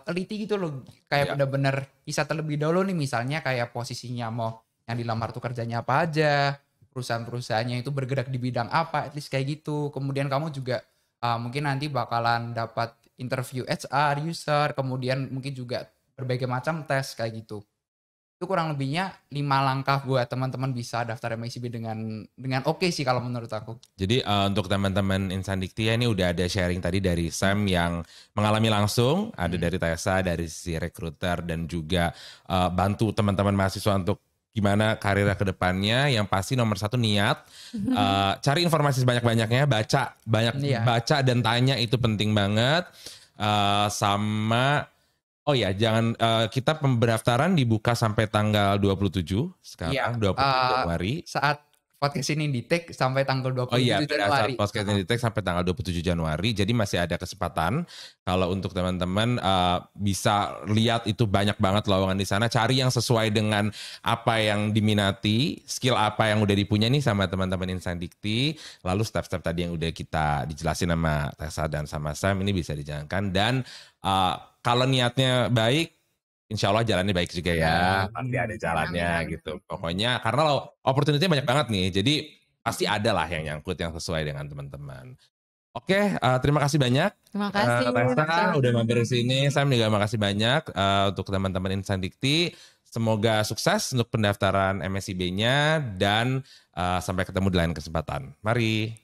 teliti gitu loh. Kayak Iya. benar-benar bisa terlebih dahulu nih misalnya kayak posisinya mau yang dilamar tuh kerjanya apa aja, perusahaan-perusahaannya itu bergerak di bidang apa, at least kayak gitu. Kemudian kamu juga mungkin nanti bakalan dapat interview HR, user, kemudian mungkin juga berbagai macam tes kayak gitu. Itu kurang lebihnya 5 langkah buat teman-teman bisa daftar MICB dengan oke sih kalau menurut aku. Jadi untuk teman-teman Insan Dikti ya, ini udah ada sharing tadi dari Sam yang mengalami langsung, ada dari Tessa dari sisi recruiter dan juga bantu teman-teman mahasiswa untuk gimana karirnya ke depannya. Yang pasti nomor satu niat, cari informasi sebanyak-banyaknya, baca dan tanya itu penting banget. Sama oh ya, jangan kita pendaftaran dibuka sampai tanggal 27 sekarang, 27 Januari. Saat podcast ini di-take sampai tanggal 27 Oh iya, Januari. saat podcast ini di-take sampai tanggal 27 Januari. Jadi masih ada kesempatan kalau untuk teman-teman bisa lihat itu banyak banget lowongan di sana. Cari yang sesuai dengan apa yang diminati, skill apa yang udah dipunya nih sama teman-teman Insan Dikti. Lalu step-step tadi yang udah kita dijelasin sama Tessa dan sama Sam ini bisa dijalankan. Dan kalau niatnya baik, insya Allah jalannya baik juga ya. Pasti ada jalannya gitu. Pokoknya karena opportunity banyak banget nih. Jadi pasti ada lah yang nyangkut yang sesuai dengan teman-teman. Oke, terima kasih banyak. Terima kasih. Tessa udah mampir sini. Sam juga makasih banyak untuk teman-teman Insan Dikti. Semoga sukses untuk pendaftaran MSIB-nya dan sampai ketemu di lain kesempatan. Mari.